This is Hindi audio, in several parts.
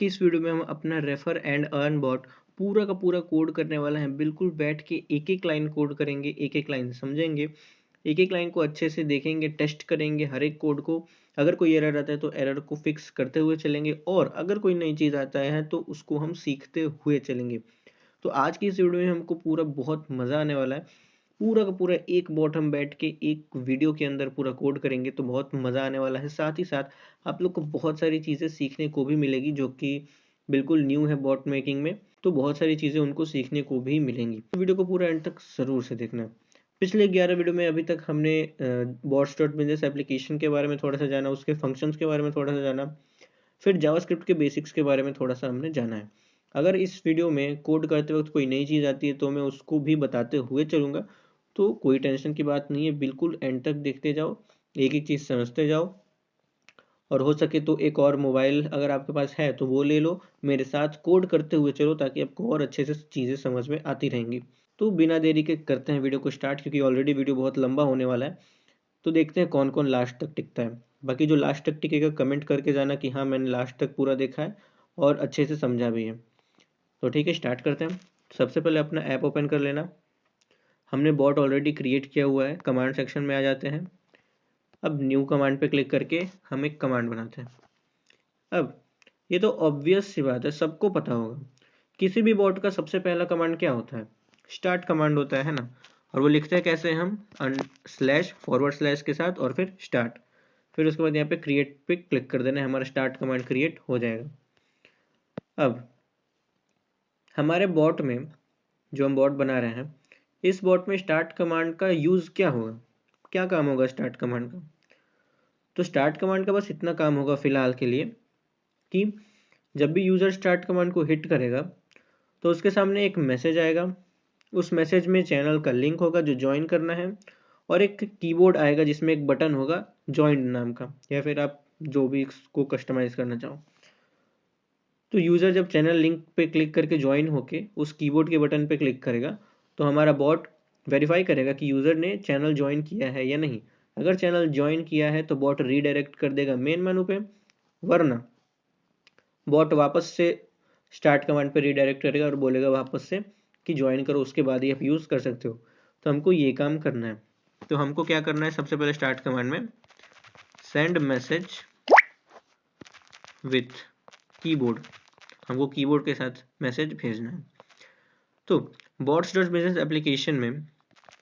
की इस वीडियो में हम अपना रेफर एंड अर्न बॉट पूरा का पूरा कोड करने वाला है। बिल्कुल बैठ के एक एक लाइन कोड करेंगे, एक एक लाइन समझेंगे, एक एक लाइन को अच्छे से देखेंगे, टेस्ट करेंगे हर एक कोड को। अगर कोई एरर आता है तो एरर को फिक्स करते हुए चलेंगे, और अगर कोई नई चीज़ आता है तो उसको हम सीखते हुए चलेंगे। तो आज की इस वीडियो में हमको पूरा बहुत मज़ा आने वाला है। पूरा का पूरा एक बॉट हम बैठ के एक वीडियो के अंदर पूरा कोड करेंगे, तो बहुत मज़ा आने वाला है। साथ ही साथ आप लोग को बहुत सारी चीज़ें सीखने को भी मिलेगी जो कि बिल्कुल न्यू है बॉट मेकिंग में। तो बहुत सारी चीज़ें उनको सीखने को भी मिलेंगी। तो वीडियो को पूरा एंड तक ज़रूर से देखना। पिछले 11 वीडियो में अभी तक हमने बॉट्स डॉट बिजनेस एप्लीकेशन के बारे में थोड़ा सा जाना, उसके फंक्शंस के बारे में थोड़ा सा जाना, फिर जावास्क्रिप्ट के बेसिक्स के बारे में थोड़ा सा हमने जाना है। अगर इस वीडियो में कोड करते वक्त कोई नई चीज़ आती है तो मैं उसको भी बताते हुए चलूँगा। तो कोई टेंशन की बात नहीं है, बिल्कुल एंड तक देखते जाओ, एक एक चीज़ समझते जाओ। और हो सके तो एक और मोबाइल अगर आपके पास है तो वो ले लो, मेरे साथ कोड करते हुए चलो ताकि आपको और अच्छे से चीज़ें समझ में आती रहेंगी। तो बिना देरी के करते हैं वीडियो को स्टार्ट, क्योंकि ऑलरेडी वीडियो बहुत लंबा होने वाला है। तो देखते हैं कौन कौन लास्ट तक टिकता है। बाकी जो लास्ट तक टिकेगा कमेंट करके जाना कि हाँ मैंने लास्ट तक पूरा देखा है और अच्छे से समझा भी है। तो ठीक है, स्टार्ट करते हैं। सबसे पहले अपना ऐप ओपन कर लेना। हमने बॉट ऑलरेडी क्रिएट किया हुआ है। कमांड सेक्शन में आ जाते हैं। अब न्यू कमांड पे क्लिक करके हम एक कमांड बनाते हैं। अब ये तो ऑब्वियस सी बात है, सबको पता होगा किसी भी बॉट का सबसे पहला कमांड क्या होता है, स्टार्ट कमांड होता है ना। और वो लिखते हैं कैसे, हम स्लैश फॉरवर्ड स्लैश के साथ और फिर स्टार्ट। फिर उसके बाद यहाँ पे क्रिएट पे क्लिक कर देना है, हमारा स्टार्ट कमांड क्रिएट हो जाएगा। अब हमारे बॉट में जो हम बॉट बना रहे हैं, इस बॉट में स्टार्ट कमांड का यूज़ क्या होगा, क्या काम होगा स्टार्ट कमांड का। तो स्टार्ट कमांड का बस इतना काम होगा फिलहाल के लिए कि जब भी यूज़र स्टार्ट कमांड को हिट करेगा तो उसके सामने एक मैसेज आएगा। उस मैसेज में चैनल का लिंक होगा जो ज्वाइन करना है, और एक कीबोर्ड आएगा जिसमें एक बटन होगा ज्वाइन नाम का, या फिर आप जो भी इसको कस्टमाइज करना चाहो। तो यूज़र जब चैनल लिंक पे क्लिक करके ज्वाइन होके उस कीबोर्ड के बटन पे क्लिक करेगा तो हमारा बॉट वेरीफाई करेगा कि यूज़र ने चैनल ज्वाइन किया है या नहीं। अगर चैनल ज्वाइन किया है तो बॉट रीडायरेक्ट कर देगा मेन मेनू पे, वरना बॉट वापस से स्टार्ट कमांड पे रीडायरेक्ट करेगा और बोलेगा वापस से कि ज्वाइन करो, उसके बाद ही आप यूज़ कर सकते हो। तो हमको ये काम करना है। तो हमको क्या करना है, सबसे पहले स्टार्ट कमांड में सेंड मैसेज विथ कीबोर्ड, हमको कीबोर्ड के साथ मैसेज भेजना है। तो बॉट्स डॉट बिजनेस एप्लीकेशन में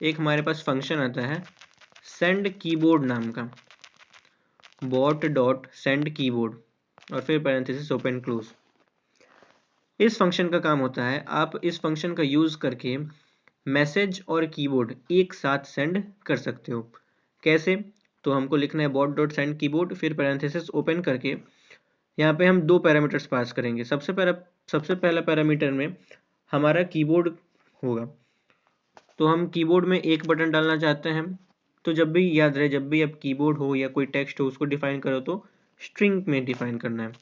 एक हमारे पास फंक्शन आता है सेंड कीबोर्ड नाम का, बॉट डॉट सेंड कीबोर्ड और फिर पैरेंथेसिस ओपन क्लोज। इस फंक्शन का काम होता है, आप इस फंक्शन का यूज़ करके मैसेज और कीबोर्ड एक साथ सेंड कर सकते हो। कैसे, तो हमको लिखना है बॉट डॉट सेंड कीबोर्ड, फिर पैरेंथेसिस ओपन करके यहाँ पे हम दो पैरामीटर्स पास करेंगे। सबसे पहला पैरामीटर में हमारा कीबोर्ड होगा, तो हम कीबोर्ड में एक बटन डालना चाहते हैं। तो जब भी याद रहे, जब भी आप कीबोर्ड हो या कोई टेक्स्ट हो उसको डिफाइन करो तो स्ट्रिंग में डिफाइन करना है।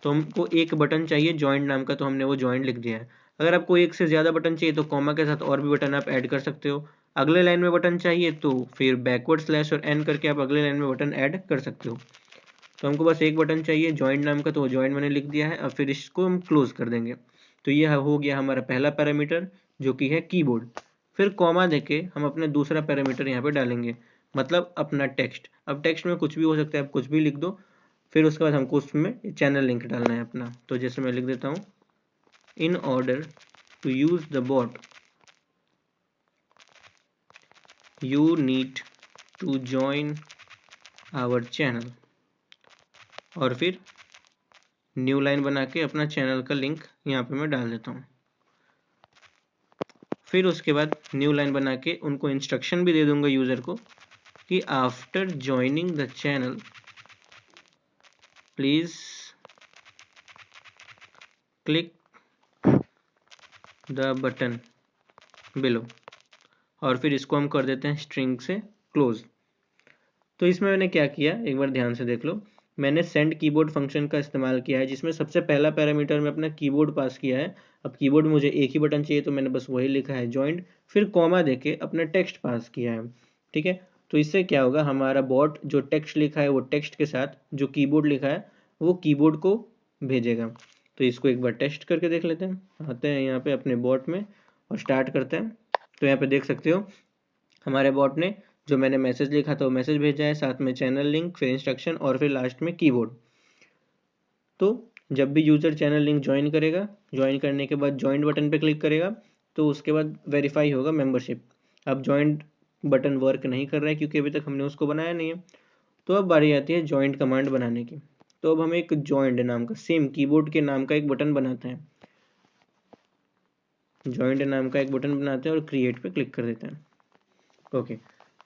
तो हमको एक बटन चाहिए जॉइंट नाम का, तो हमने वो जॉइंट लिख दिया है। अगर आपको एक से ज़्यादा बटन चाहिए तो कॉमा के साथ और भी बटन आप ऐड कर सकते हो। अगले लाइन में बटन चाहिए तो फिर बैकवर्ड स्लैश और एन करके आप अगले लाइन में बटन ऐड कर सकते हो। तो हमको बस एक बटन चाहिए जॉइंट नाम का, तो वो जॉइंट मैंने लिख दिया है। अब फिर इसको हम क्लोज कर देंगे। तो ये हो गया हमारा पहला पैरामीटर जो कि है कीबोर्ड। फिर कॉमा देके हम अपना दूसरा पैरामीटर यहाँ पे डालेंगे, मतलब अपना टेक्स्ट। अब टेक्स्ट में कुछ भी हो सकता है, आप कुछ भी लिख दो। फिर उसके बाद हमको उसमें चैनल लिंक डालना है अपना। तो जैसे मैं लिख देता हूँ, in order to use the bot you need to join our channel, और फिर न्यू लाइन बना के अपना चैनल का लिंक यहाँ पे मैं डाल देता हूँ। फिर उसके बाद न्यू लाइन बना के उनको इंस्ट्रक्शन भी दे दूंगा यूज़र को कि after joining the channel please click the button below, और फिर इसको हम कर देते हैं स्ट्रिंग से क्लोज। तो इसमें मैंने क्या किया, एक बार ध्यान से देख लो। मैंने सेंड कीबोर्ड फंक्शन का इस्तेमाल किया है, जिसमें सबसे पहला पैरामीटर में अपना कीबोर्ड पास किया है। अब कीबोर्ड में मुझे एक ही बटन चाहिए तो मैंने बस वही लिखा है जॉइंट, फिर कॉमा देके अपना टेक्स्ट पास किया है। ठीक है, तो इससे क्या होगा, हमारा बॉट जो टेक्स्ट लिखा है वो टेक्स्ट के साथ जो कीबोर्ड लिखा है वो कीबोर्ड को भेजेगा। तो इसको एक बार टेस्ट करके देख लेते हैं। आते हैं यहाँ पे अपने बॉट में और स्टार्ट करते हैं। तो यहाँ पे देख सकते हो हमारे बॉट ने जो मैंने मैसेज लिखा था वो मैसेज भेजा है, साथ में चैनल लिंक, फिर इंस्ट्रक्शन और फिर लास्ट में कीबोर्ड। तो जब भी यूज़र चैनल लिंक ज्वाइन करेगा, ज्वाइन करने के बाद ज्वाइन बटन पे क्लिक करेगा तो उसके बाद वेरीफाई होगा मेंबरशिप। अब ज्वाइंट बटन वर्क नहीं कर रहा है क्योंकि अभी तक हमने उसको बनाया नहीं है। तो अब बारी आती है ज्वाइंट कमांड बनाने की। तो अब हम एक ज्वाइंट नाम का, सेम कीबोर्ड के नाम का एक बटन बनाते हैं। ज्वाइंट नाम का एक बटन बनाते हैं और क्रिएट पे क्लिक कर देते हैं। ओके,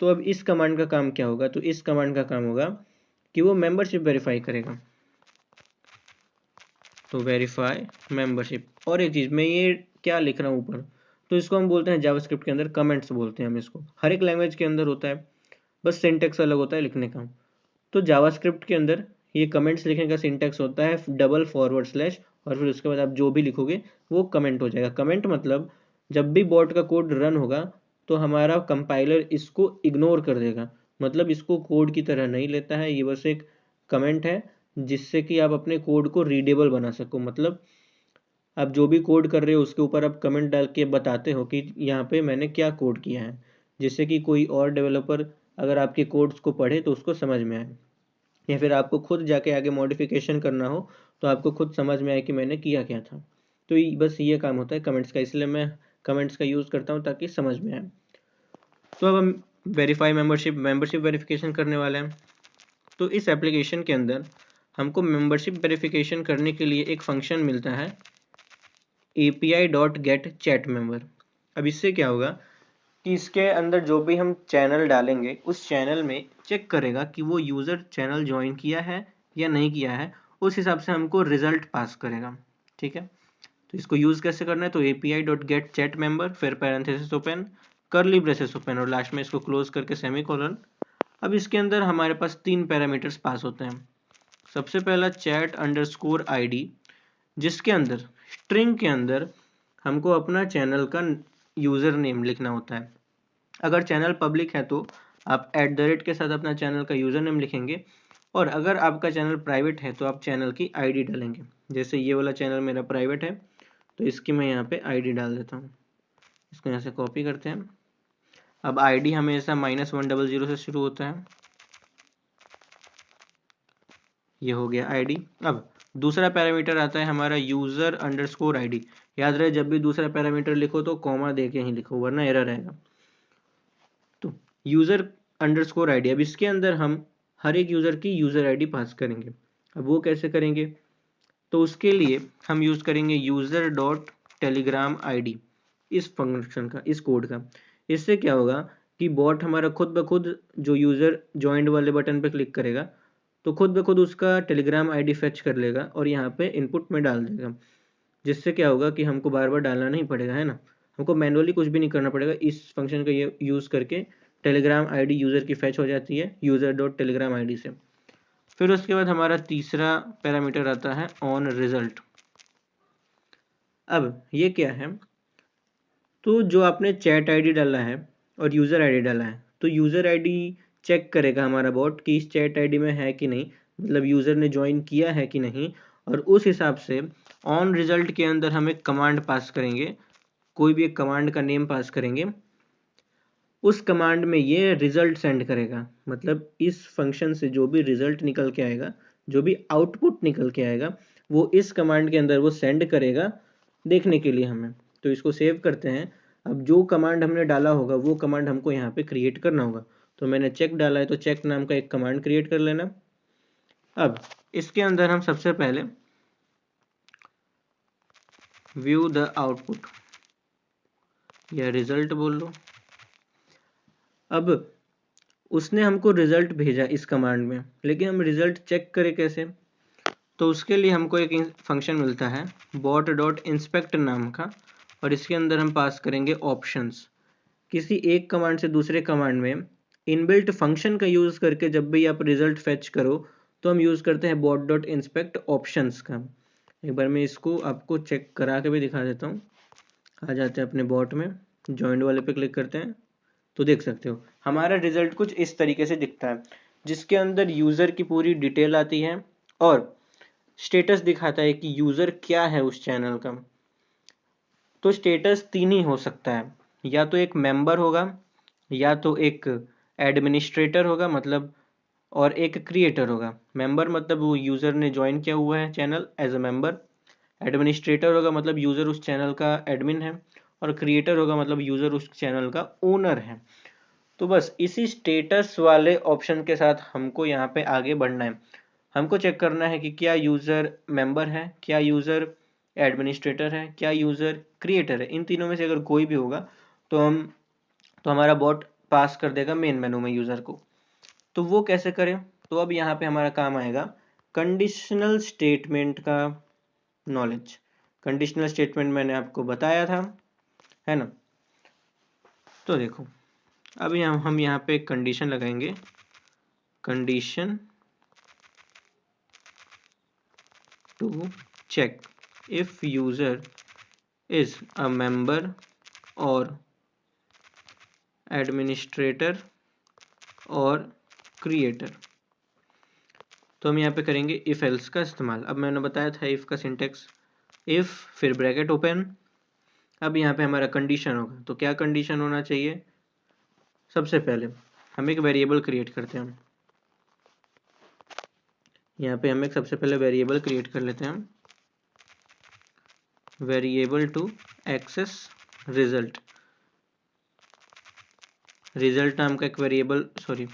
तो अब इस कमांड का काम क्या होगा? तो इस कमांड का काम होगा कि वो मेंबरशिप वेरीफाई करेगा। तो वेरीफाई मेंबरशिप। और एक चीज़, मैं ये क्या लिख रहा हूँ ऊपर, तो इसको हम बोलते हैं जावास्क्रिप्ट के अंदर कमेंट्स बोलते हैं हम इसको। हर एक लैंग्वेज के अंदर होता है, बस सिंटेक्स अलग होता है लिखने का। तो जावास्क्रिप्ट के अंदर ये कमेंट्स लिखने का सिंटेक्स होता है डबल फॉरवर्ड स्लैश, और फिर उसके बाद आप जो भी लिखोगे वो कमेंट हो जाएगा। कमेंट मतलब जब भी बॉट का कोड रन होगा तो हमारा कंपाइलर इसको इग्नोर कर देगा, मतलब इसको कोड की तरह नहीं लेता है, ये बस एक कमेंट है जिससे कि आप अपने कोड को रीडेबल बना सको। मतलब आप जो भी कोड कर रहे हो उसके ऊपर आप कमेंट डाल के बताते हो कि यहाँ पे मैंने क्या कोड किया है, जिससे कि कोई और डेवलपर अगर आपके कोड्स को पढ़े तो उसको समझ में आए, या फिर आपको खुद जाके आगे मॉडिफिकेशन करना हो तो आपको खुद समझ में आए कि मैंने किया क्या था। तो बस ये काम होता है कमेंट्स का, इसलिए मैं कमेंट्स का यूज़ करता हूँ ताकि समझ में आए। तो अब हम वेरीफाई मेंबरशिप वेरिफिकेशन करने वाले हैं। तो इस एप्लीकेशन के अंदर हमको मेंबरशिप वेरिफिकेशन करने के लिए एक फंक्शन मिलता है api.getChatMember। अब इससे क्या होगा कि इसके अंदर जो भी हम चैनल डालेंगे उस चैनल में चेक करेगा कि वो यूज़र चैनल ज्वाइन किया है या नहीं किया है, उस हिसाब से हमको रिजल्ट पास करेगा। ठीक है, तो इसको यूज़ कैसे करना है? तो api.getChatMember, फिर parenthesis open, curly braces open और लास्ट में इसको क्लोज करके सेमीकोलन। अब इसके अंदर हमारे पास 3 पैरामीटर्स पास होते हैं। सबसे पहला chat_id, जिसके अंदर स्ट्रिंग के अंदर हमको अपना चैनल का यूज़र नेम लिखना होता है। अगर चैनल पब्लिक है तो आप @ के साथ अपना चैनल का यूज़र नेम लिखेंगे, और अगर आपका चैनल प्राइवेट है तो आप चैनल की आईडी डालेंगे। जैसे ये वाला चैनल मेरा प्राइवेट है तो इसकी मैं यहाँ पे आईडी डाल देता हूँ। इसको यहाँ से कॉपी करते हैं। अब आईडी हमेशा -100 से शुरू होता है। ये हो गया आईडी। अब दूसरा पैरामीटर आता है हमारा user_id। याद रहे जब भी दूसरा पैरामीटर लिखो तो कॉमा दे के ही लिखो वरना एरर आएगा। तो user_id, अब इसके अंदर हम हर एक यूज़र की यूज़र आईडी पास करेंगे। अब वो कैसे करेंगे? तो उसके लिए हम यूज़ करेंगे user.telegram_id, इस फंक्शन का, इस कोड का। इससे क्या होगा कि बॉट हमारा खुद ब खुद जो यूज़र ज्वाइंट वाले बटन पे क्लिक करेगा तो खुद ब खुद उसका टेलीग्राम आईडी फेच कर लेगा और यहाँ पे इनपुट में डाल देगा, जिससे क्या होगा कि हमको बार बार डालना नहीं पड़ेगा, है ना। हमको मैनुअली कुछ भी नहीं करना पड़ेगा। इस फंक्शन का ये यूज़ करके टेलीग्राम आईडी यूज़र की फेच हो जाती है user.telegram_id से। फिर उसके बाद हमारा तीसरा पैरामीटर आता है ऑन रिजल्ट। अब ये क्या है? तो जो आपने चैट आईडी डाला है और यूज़र आईडी डाला है, तो यूज़र आईडी चेक करेगा हमारा बॉट कि इस चैट आईडी में है कि नहीं, मतलब यूज़र ने ज्वाइन किया है कि नहीं, और उस हिसाब से ऑन रिजल्ट के अंदर हम एक कमांड पास करेंगे, कोई भी एक कमांड का नेम पास करेंगे। उस कमांड में ये रिजल्ट सेंड करेगा, मतलब इस फंक्शन से जो भी रिजल्ट निकल के आएगा, जो भी आउटपुट निकल के आएगा, वो इस कमांड के अंदर वो सेंड करेगा देखने के लिए हमें। तो इसको सेव करते हैं। अब जो कमांड हमने डाला होगा वो कमांड हमको यहाँ पे क्रिएट करना होगा। तो मैंने चेक डाला है तो चेक नाम का एक कमांड क्रिएट कर लेना। अब इसके अंदर हम सबसे पहले व्यू द आउटपुट या रिजल्ट बोल लो। अब उसने हमको रिजल्ट भेजा इस कमांड में, लेकिन हम रिजल्ट चेक करें कैसे? तो उसके लिए हमको एक फंक्शन मिलता है bot.inspect नाम का, और इसके अंदर हम पास करेंगे ऑप्शंस। किसी एक कमांड से दूसरे कमांड में इनबिल्ट फंक्शन का यूज़ करके जब भी आप रिजल्ट फेच करो तो हम यूज़ करते हैं bot.inspect ऑप्शंस का। एक बार मैं इसको आपको चेक करा के भी दिखा देता हूँ। आ जाते हैं अपने बॉट में, जॉइंट वाले पे क्लिक करते हैं तो देख सकते हो हमारा रिजल्ट कुछ इस तरीके से दिखता है, जिसके अंदर यूज़र की पूरी डिटेल आती है और स्टेटस दिखाता है कि यूज़र क्या है उस चैनल का। तो स्टेटस 3 ही हो सकता है, या तो एक मेंबर होगा, या तो एक एडमिनिस्ट्रेटर होगा मतलब, और एक क्रिएटर होगा। मेंबर मतलब वो यूज़र ने ज्वाइन किया हुआ है channel as a member. Administrator होगा मतलब यूज़र उस चैनल का एडमिन है। और क्रिएटर होगा मतलब यूज़र उस चैनल का ओनर है। तो बस इसी स्टेटस वाले ऑप्शन के साथ हमको यहाँ पे आगे बढ़ना है। हमको चेक करना है कि क्या यूज़र मेंबर है, क्या यूज़र एडमिनिस्ट्रेटर है, क्या यूज़र क्रिएटर है। इन तीनों में से अगर कोई भी होगा तो हमारा बॉट पास कर देगा मेन मेनू में यूज़र को। तो वो कैसे करें? तो अब यहाँ पे हमारा काम आएगा कंडीशनल स्टेटमेंट का नॉलेज। कंडीशनल स्टेटमेंट मैंने आपको बताया था, है ना। तो देखो, अब हम यहाँ पे एक कंडीशन लगाएंगे, condition to check if user is a member और एडमिनिस्ट्रेटर और क्रिएटर। तो हम यहाँ पे करेंगे इफ एल्स का इस्तेमाल। अब मैंने बताया था इफ का सिंटेक्स, इफ फिर ब्रैकेट ओपन। अब यहाँ पे हमारा कंडीशन होगा, तो क्या कंडीशन होना चाहिए? सबसे पहले हम एक वेरिएबल क्रिएट करते हैं। यहाँ पे हम एक सबसे पहले वेरिएबल क्रिएट कर लेते हैं, variable to access result. Result नाम का एक वेरिएबल, सॉरी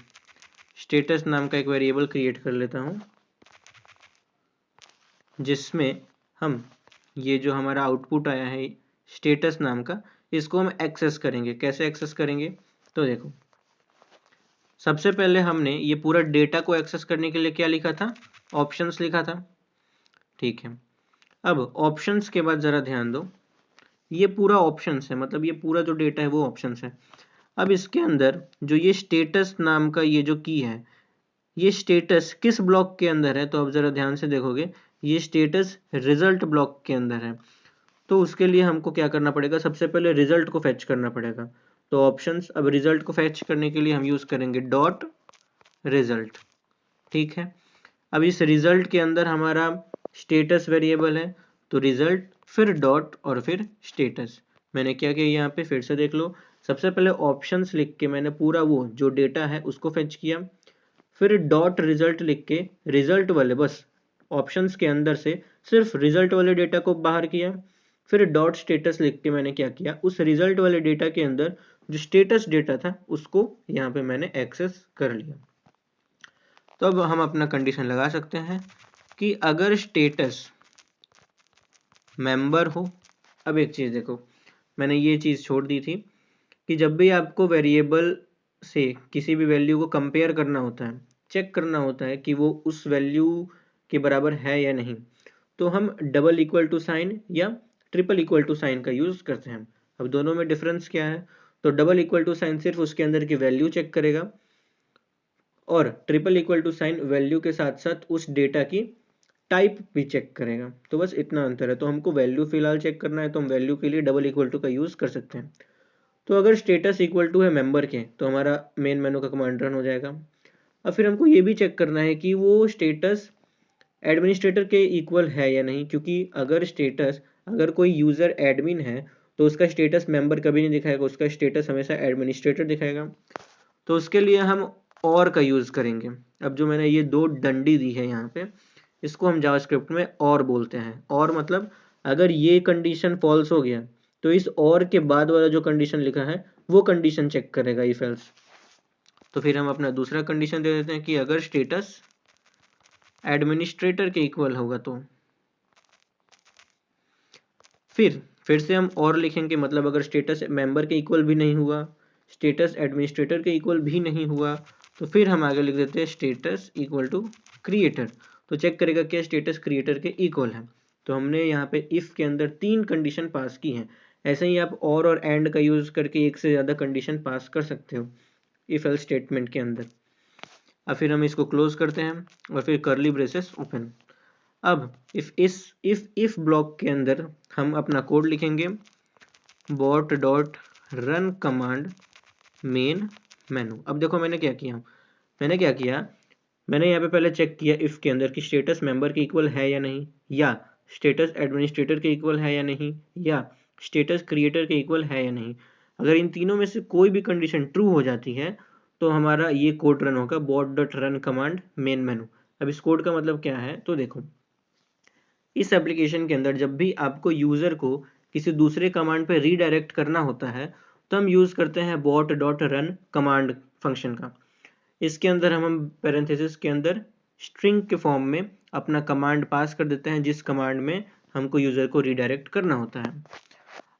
स्टेटस नाम का एक वेरिएबल क्रिएट कर लेता हूँ, जिसमें हम ये जो हमारा आउटपुट आया है स्टेटस नाम का, इसको हम एक्सेस करेंगे। कैसे एक्सेस करेंगे? तो देखो, सबसे पहले हमने ये पूरा डेटा को एक्सेस करने के लिए क्या लिखा था? ऑप्शंस लिखा था, ठीक है। अब ऑप्शंस के बाद ज़रा ध्यान दो, ये पूरा ऑप्शंस है, मतलब ये पूरा जो डेटा है वो ऑप्शंस है। अब इसके अंदर जो ये स्टेटस नाम का ये जो की है, ये स्टेटस किस ब्लॉक के अंदर है? तो अब ज़रा ध्यान से देखोगे, ये स्टेटस रिजल्ट ब्लॉक के अंदर है। तो उसके लिए हमको क्या करना पड़ेगा? सबसे पहले रिजल्ट को फेच करना पड़ेगा। तो ऑप्शंस, अब रिजल्ट को फेच करने के लिए हम यूज़ करेंगे डॉट रिजल्ट, ठीक है। अब इस रिजल्ट के अंदर हमारा स्टेटस वेरिएबल है, तो रिजल्ट फिर डॉट और फिर स्टेटस। मैंने क्या किया यहाँ पे, फिर से देख लो। सबसे पहले ऑप्शंस लिख के मैंने पूरा वो जो डेटा है उसको फेच किया, फिर डॉट रिजल्ट लिख के रिजल्ट वाले, बस ऑप्शंस के अंदर से सिर्फ रिजल्ट वाले डेटा को बाहर किया, फिर डॉट स्टेटस लिख के मैंने क्या किया, उस रिजल्ट वाले डेटा के अंदर जो स्टेटस डेटा था उसको यहाँ पे मैंने एक्सेस कर लिया। तो अब हम अपना कंडीशन लगा सकते हैं कि अगर स्टेटस मेंबर हो। अब एक चीज़ देखो, मैंने ये चीज़ छोड़ दी थी कि जब भी आपको वेरिएबल से किसी भी वैल्यू को कंपेयर करना होता है, चेक करना होता है कि वो उस वैल्यू के बराबर है या नहीं, तो हम डबल इक्वल टू साइन या ट्रिपल इक्वल टू साइन का यूज़ करते हैं। अब दोनों में डिफरेंस क्या है? तो डबल इक्वल टू साइन सिर्फ उसके अंदर की वैल्यू चेक करेगा, और triple equal to sign value के साथ साथ उस डेटा की टाइप भी चेक करेगा। तो बस इतना अंतर है। तो हमको वैल्यू फिलहाल चेक करना है, तो हम वैल्यू के लिए डबल इक्वल टू का यूज़ कर सकते हैं। तो अगर स्टेटस इक्वल टू है मेंबर के, तो हमारा मेन मेनू का कमांड रन हो जाएगा। अब फिर हमको ये भी चेक करना है कि वो स्टेटस एडमिनिस्ट्रेटर के इक्वल है या नहीं, क्योंकि अगर कोई यूज़र एडमिन है तो उसका स्टेटस मेंबर कभी नहीं दिखाएगा, उसका स्टेटस हमेशा एडमिनिस्ट्रेटर दिखाएगा। तो उसके लिए हम और का यूज़ करेंगे। अब जो मैंने ये दो डंडी दी है यहाँ पे, इसको हम जावास्क्रिप्ट में और बोलते हैं। और मतलब अगर ये कंडीशन फॉल्स हो गया तो इस और के बाद वाला जो कंडीशन लिखा है वो कंडीशन चेक करेगा इफ एल्स। तो फिर हम अपना दूसरा कंडीशन दे देते हैं कि अगर स्टेटस एडमिनिस्ट्रेटर के इक्वल होगा तो फिर से हम और लिखेंगे, मतलब अगर स्टेटस मेंबर के इक्वल भी नहीं हुआ, स्टेटस एडमिनिस्ट्रेटर के इक्वल भी नहीं हुआ, तो फिर हम आगे लिख देते हैं स्टेटस इक्वल टू क्रिएटर। तो चेक करेगा क्या स्टेटस क्रिएटर के इक्वल है। तो हमने यहाँ पे इफ़ के अंदर 3 कंडीशन पास की हैं। ऐसे ही आप और एंड का यूज़ करके एक से ज़्यादा कंडीशन पास कर सकते हो इफ एल्स स्टेटमेंट के अंदर। अब फिर हम इसको क्लोज करते हैं और फिर कर्ली ब्रेसेस ओपन। अब इफ ब्लॉक के अंदर हम अपना कोड लिखेंगे, bot dot run command main menu. अब देखो मैंने क्या किया, मैंने यहाँ पे पहले चेक किया इफ़ के अंदर कि स्टेटस मेंबर के इक्वल है या नहीं, या स्टेटस एडमिनिस्ट्रेटर के इक्वल है या नहीं, या स्टेटस क्रिएटर के इक्वल है या नहीं। अगर इन तीनों में से कोई भी कंडीशन ट्रू हो जाती है तो हमारा ये कोड रन होगा, bot.run कमांड मेन मेनू। अब इस कोड का मतलब क्या है तो देखो, इस एप्लीकेशन के अंदर जब भी आपको यूज़र को किसी दूसरे कमांड पे रीडायरेक्ट करना होता है तो हम यूज़ करते हैं bot.run कमांड फंक्शन का। इसके अंदर हम पैरेंथेसिस के अंदर स्ट्रिंग के फॉर्म में अपना कमांड पास कर देते हैं जिस कमांड में हमको यूज़र को रीडायरेक्ट करना होता है।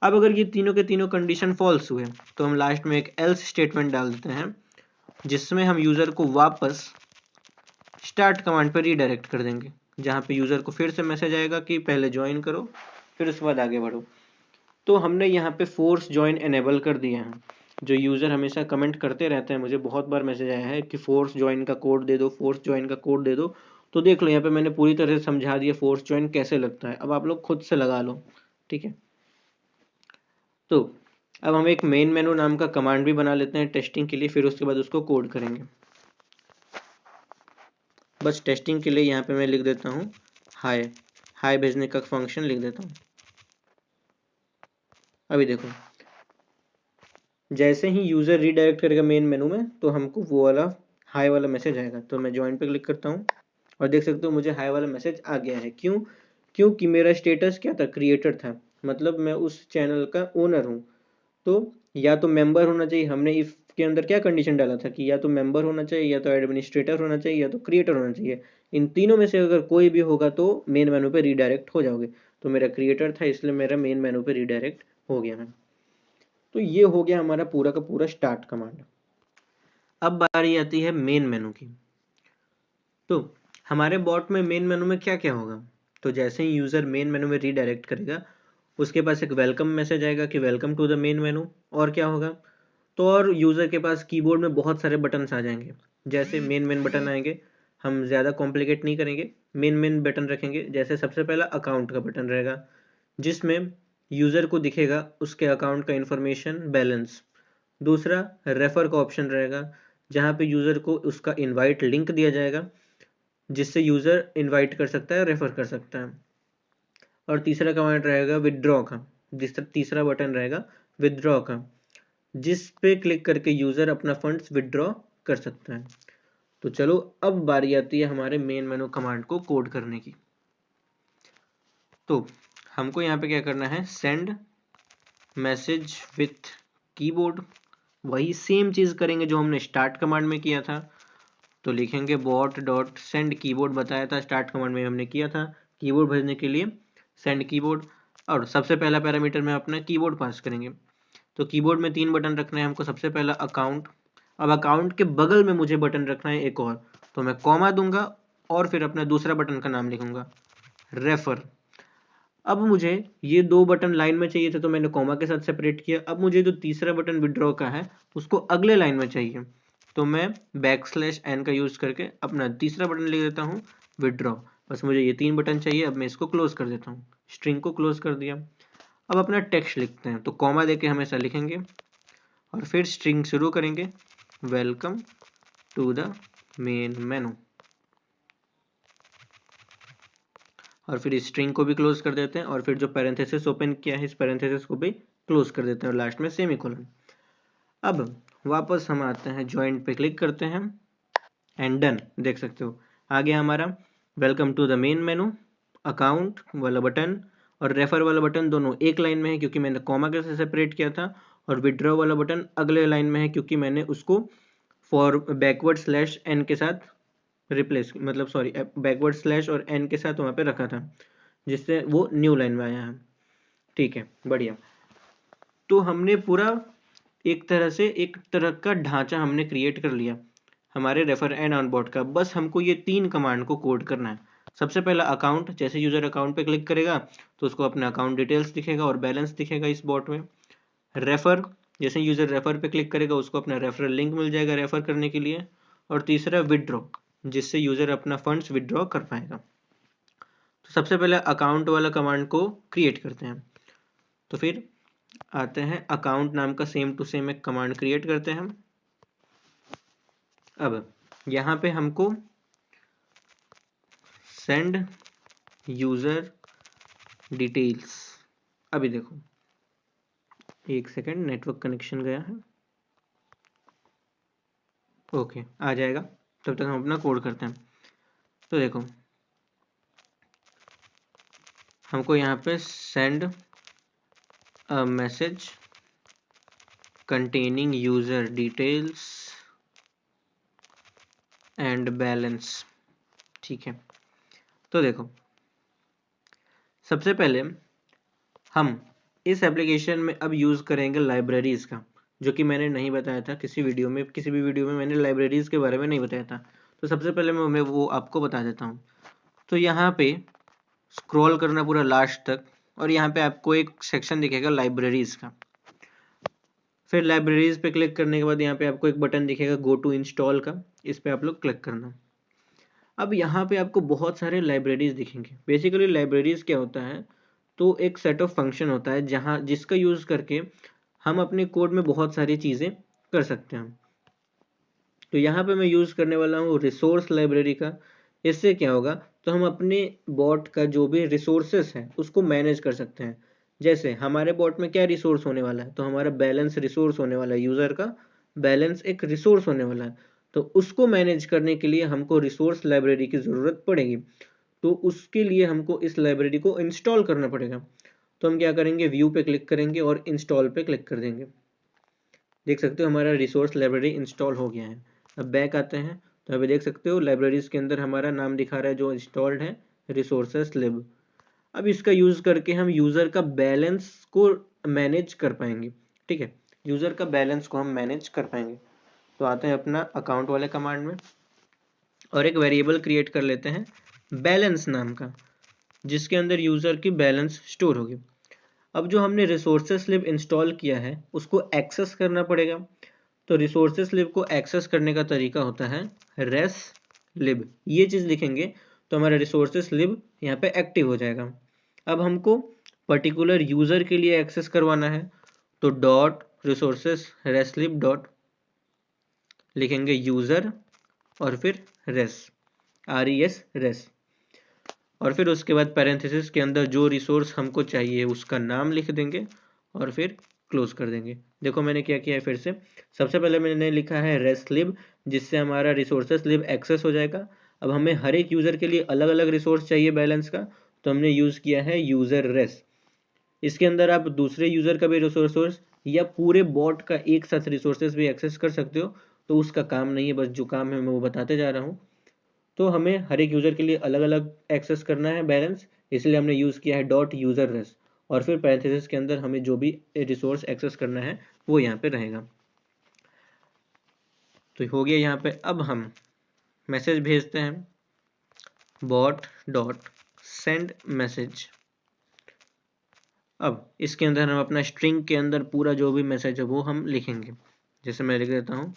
अब अगर ये तीनों के तीनों कंडीशन फॉल्स हुए तो हम लास्ट में एक एल्स स्टेटमेंट डाल देते हैं जिसमें हम यूज़र को वापस स्टार्ट कमांड पर रीडायरेक्ट कर देंगे, जहाँ पे यूज़र को फिर से मैसेज आएगा कि पहले ज्वाइन करो फिर उसके बाद आगे बढ़ो। तो हमने यहाँ पे फोर्स ज्वाइन एनेबल कर दिया है। जो यूज़र हमेशा कमेंट करते रहते हैं, मुझे बहुत बार मैसेज आया है कि फोर्स ज्वाइन का कोड दे दो, फोर्स ज्वाइन का कोड दे दो। तो देख लो यहाँ पे मैंने पूरी तरह से समझा दिया फोर्स ज्वाइन कैसे लगता है, अब आप लोग खुद से लगा लो, ठीक है। तो अब हम एक मेन मेनू नाम का कमांड भी बना लेते हैं टेस्टिंग के लिए, फिर उसके बाद उसको कोड करेंगे। बस टेस्टिंग के लिए यहाँ पे मैं लिख देता हूँ हाय, हाय भेजने का फंक्शन लिख देता हूँ। अभी देखो, जैसे ही यूज़र रीडायरेक्ट करेगा मेन मेनू में तो हमको वो वाला हाय वाला मैसेज आएगा। तो मैं ज्वाइन पे क्लिक करता हूँ और देख सकते हो मुझे हाय वाला मैसेज आ गया है। क्यों? क्योंकि मेरा स्टेटस क्या था, क्रिएटर था, मतलब मैं उस चैनल का ओनर हूँ। तो या तो मेंबर होना चाहिए, हमने इफ के अंदर क्या कंडीशन डाला था कि या तो मेंबर होना चाहिए, या तो एडमिनिस्ट्रेटर होना चाहिए, या तो क्रिएटर होना चाहिए। इन तीनों में से अगर कोई भी होगा तो मेन मेनू पे रीडायरेक्ट हो जाओगे। तो मेरा क्रिएटर था इसलिए मेरा मेन मेनू पे रीडायरेक्ट हो गया मैं। तो ये हो गया हमारा पूरा का पूरा स्टार्ट कमांड। अब बारी आती है मेन मेनू की। तो हमारे बॉट में मेन मेनू में क्या क्या होगा, तो जैसे ही यूज़र मेन मेनू में रीडायरेक्ट करेगा उसके पास एक वेलकम मैसेज आएगा कि welcome to the main menu. और क्या होगा, तो और यूज़र के पास कीबोर्ड में बहुत सारे बटन्स आ जाएंगे। जैसे मेन मेन बटन आएंगे, हम ज़्यादा कॉम्प्लिकेट नहीं करेंगे, मेन मेन बटन रखेंगे। जैसे सबसे पहला अकाउंट का बटन रहेगा जिसमें यूज़र को दिखेगा उसके अकाउंट का इंफॉर्मेशन, बैलेंस। दूसरा रेफर का ऑप्शन रहेगा जहाँ पे यूज़र को उसका इनवाइट लिंक दिया जाएगा जिससे यूज़र इनवाइट कर सकता है, रेफर कर सकता है। और तीसरा कमांड रहेगा विदड्रॉ का, जिस तीसरा बटन रहेगा विदड्रॉ का, जिस पे क्लिक करके यूज़र अपना फंड्स विदड्रॉ कर सकता है। तो चलो अब बारी आती है हमारे मेन मेनू कमांड को कोड करने की। तो हमको यहाँ पे क्या करना है, सेंड मैसेज विथ कीबोर्ड, वही सेम चीज़ करेंगे जो हमने स्टार्ट कमांड में किया था। तो लिखेंगे बॉट डॉट सेंड कीबोर्ड, बताया था स्टार्ट कमांड में हमने किया था कीबोर्ड भेजने के लिए सेंड कीबोर्ड। और सबसे पहला पैरामीटर में अपना कीबोर्ड पास करेंगे। तो कीबोर्ड में 3 बटन रखना है हमको। सबसे पहला अकाउंट, अब अकाउंट के बगल में मुझे बटन रखना है एक और, तो मैं कॉमा दूंगा और फिर अपना दूसरा बटन का नाम लिखूंगा रेफर। अब मुझे ये 2 बटन लाइन में चाहिए थे तो मैंने कॉमा के साथ सेपरेट किया। अब मुझे जो तीसरा बटन विड्रॉ का है उसको अगले लाइन में चाहिए, तो मैं बैकस्लैश n का यूज करके अपना तीसरा बटन लिख देता हूँ विड्रॉ। बस मुझे ये 3 बटन चाहिए। अब मैं इसको क्लोज कर देता हूँ, स्ट्रिंग को क्लोज कर दिया। अब अपना टेक्स्ट लिखते हैं, तो कॉमा देके हमेशा लिखेंगे और फिर स्ट्रिंग शुरू करेंगे welcome to the main menu, और फिर इस स्ट्रिंग को भी क्लोज कर देते हैं और फिर जो पैरेंथेसिस ओपन किया है इस पैरेंथेसिस को भी क्लोज कर देते हैं और लास्ट में सेमीकोलन। अब वापस हम आते हैं ज्वाइंट पे क्लिक करते हैं एंड डन। देख सकते हो आ गया हमारा welcome to the main menu, account वाला बटन और रेफर वाला बटन दोनों एक लाइन में है क्योंकि मैंने कॉमा के से सेपरेट किया था, और विड्रॉ वाला बटन अगले लाइन में है क्योंकि मैंने उसको फॉर बैकवर्ड स्लैश एन के साथ रिप्लेस, मतलब सॉरी बैकवर्ड स्लैश और एन के साथ वहाँ पे रखा था जिससे वो न्यू लाइन में आया है। ठीक है, बढ़िया। तो हमने पूरा एक तरह से एक तरह का ढांचा हमने क्रिएट कर लिया हमारे रेफर एंड ऑनबोर्ड का। बस हमको ये 3 कमांड को कोड करना है। सबसे पहला अकाउंट, जैसे यूजर अकाउंट पे क्लिक करेगा तो उसको अपना अकाउंट डिटेल्स दिखेगा और बैलेंस दिखेगा इस बॉट में। रेफर, जैसे यूजर रेफर पे क्लिक करेगा उसको अपना रेफरल लिंक मिल जाएगा रेफर करने के लिए। और तीसरा विदड्रॉ, जिससे यूजर अपना फंड्स विदड्रॉ कर पाएगा। तो सबसे पहले अकाउंट वाला कमांड को क्रिएट करते हैं। तो फिर आते हैं अकाउंट नाम का सेम टू सेम एक कमांड क्रिएट करते हैं। अब यहाँ पे हमको सेंड यूजर डिटेल्स। अभी देखो, एक सेकेंड, नेटवर्क कनेक्शन गया है। ओके, आ जाएगा, तब तक हम अपना कोड करते हैं। तो देखो, हमको यहाँ पे send a message containing user details and balance, ठीक है। तो देखो, सबसे पहले हम इस एप्लीकेशन में अब यूज़ करेंगे लाइब्रेरीज़ का, जो कि मैंने नहीं बताया था किसी वीडियो में, किसी भी वीडियो में मैंने लाइब्रेरीज़ के बारे में नहीं बताया था। तो सबसे पहले मैं वो आपको बता देता हूँ। तो यहाँ पे स्क्रॉल करना पूरा लास्ट तक, और यहाँ पे आपको एक सेक्शन दिखेगा लाइब्रेरीज़ का। फिर लाइब्रेरीज़ पे क्लिक करने के बाद यहाँ पे आपको एक बटन दिखेगा गो टू इंस्टॉल का, इस पर आप लोग क्लिक करना। अब यहाँ पे आपको बहुत सारे लाइब्रेरीज़ दिखेंगे। बेसिकली लाइब्रेरीज़ क्या होता है, तो एक सेट ऑफ फंक्शन होता है जहाँ जिसका यूज़ करके हम अपने कोड में बहुत सारी चीज़ें कर सकते हैं। तो यहाँ पे मैं यूज़ करने वाला हूँ रिसोर्स लाइब्रेरी का। इससे क्या होगा, तो हम अपने बॉट का जो भी रिसोर्सेस है उसको मैनेज कर सकते हैं। जैसे हमारे बॉट में क्या रिसोर्स होने वाला है, तो हमारा बैलेंस रिसोर्स होने वाला है, यूज़र का बैलेंस एक रिसोर्स होने वाला है। तो उसको मैनेज करने के लिए हमको रिसोर्स लाइब्रेरी की ज़रूरत पड़ेगी। तो उसके लिए हमको इस लाइब्रेरी को इंस्टॉल करना पड़ेगा। तो हम क्या करेंगे, व्यू पे क्लिक करेंगे और इंस्टॉल पे क्लिक कर देंगे। देख सकते हो हमारा रिसोर्स लाइब्रेरी इंस्टॉल हो गया है। अब बैक आते हैं, तो अभी देख सकते हो लाइब्रेरीज के अंदर हमारा नाम दिखा रहा है जो इंस्टॉल्ड है, रिसोर्सेस लिब। अब इसका यूज़ करके हम यूज़र का बैलेंस को मैनेज कर पाएंगे। ठीक है, यूज़र का बैलेंस को हम मैनेज कर पाएंगे। तो आते हैं अपना अकाउंट वाले कमांड में, और एक वेरिएबल क्रिएट कर लेते हैं बैलेंस नाम का, जिसके अंदर यूज़र की बैलेंस स्टोर होगी। अब जो हमने रिसोर्सेस लिब इंस्टॉल किया है उसको एक्सेस करना पड़ेगा। तो रिसोर्सेस लिब को एक्सेस करने का तरीका होता है रेस लिब, ये चीज़ लिखेंगे तो हमारा रिसोर्सेस लिब यहाँ पे एक्टिव हो जाएगा। अब हमको पर्टिकुलर यूज़र के लिए एक्सेस करवाना है, तो डॉट रिसोर्सेस रेस लिब डॉट लिखेंगे यूज़र और फिर रेस, RES रेस, और फिर उसके बाद पैरेंथेसिस के अंदर जो रिसोर्स हमको चाहिए उसका नाम लिख देंगे और फिर क्लोज कर देंगे। देखो मैंने क्या किया है, फिर से सबसे पहले मैंने लिखा है रेस्ट लिब, जिससे हमारा रिसोर्सेस लिब एक्सेस हो जाएगा। अब हमें हर एक यूज़र के लिए अलग अलग रिसोर्स चाहिए बैलेंस का, तो हमने यूज़ किया है यूज़र रेस। इसके अंदर आप दूसरे यूज़र का भी रिसोर्स या पूरे बॉट का एक साथ रिसोर्सेज भी एक्सेस कर सकते हो, तो उसका काम नहीं है, बस जो काम है मैं वो बताते जा रहा हूँ। तो हमें हर एक यूज़र के लिए अलग अलग एक्सेस करना है बैलेंस, इसलिए हमने यूज़ किया है डॉट यूज़र रेस, और फिर पैरेंथेसिस के अंदर हमें जो भी रिसोर्स एक्सेस करना है वो यहाँ पे रहेगा। तो हो गया यहाँ पे। अब हम मैसेज भेजते हैं बॉट डॉट सेंड मैसेज। अब इसके अंदर हम अपना स्ट्रिंग के अंदर पूरा जो भी मैसेज है वो हम लिखेंगे। जैसे मैं लिख देता हूँ।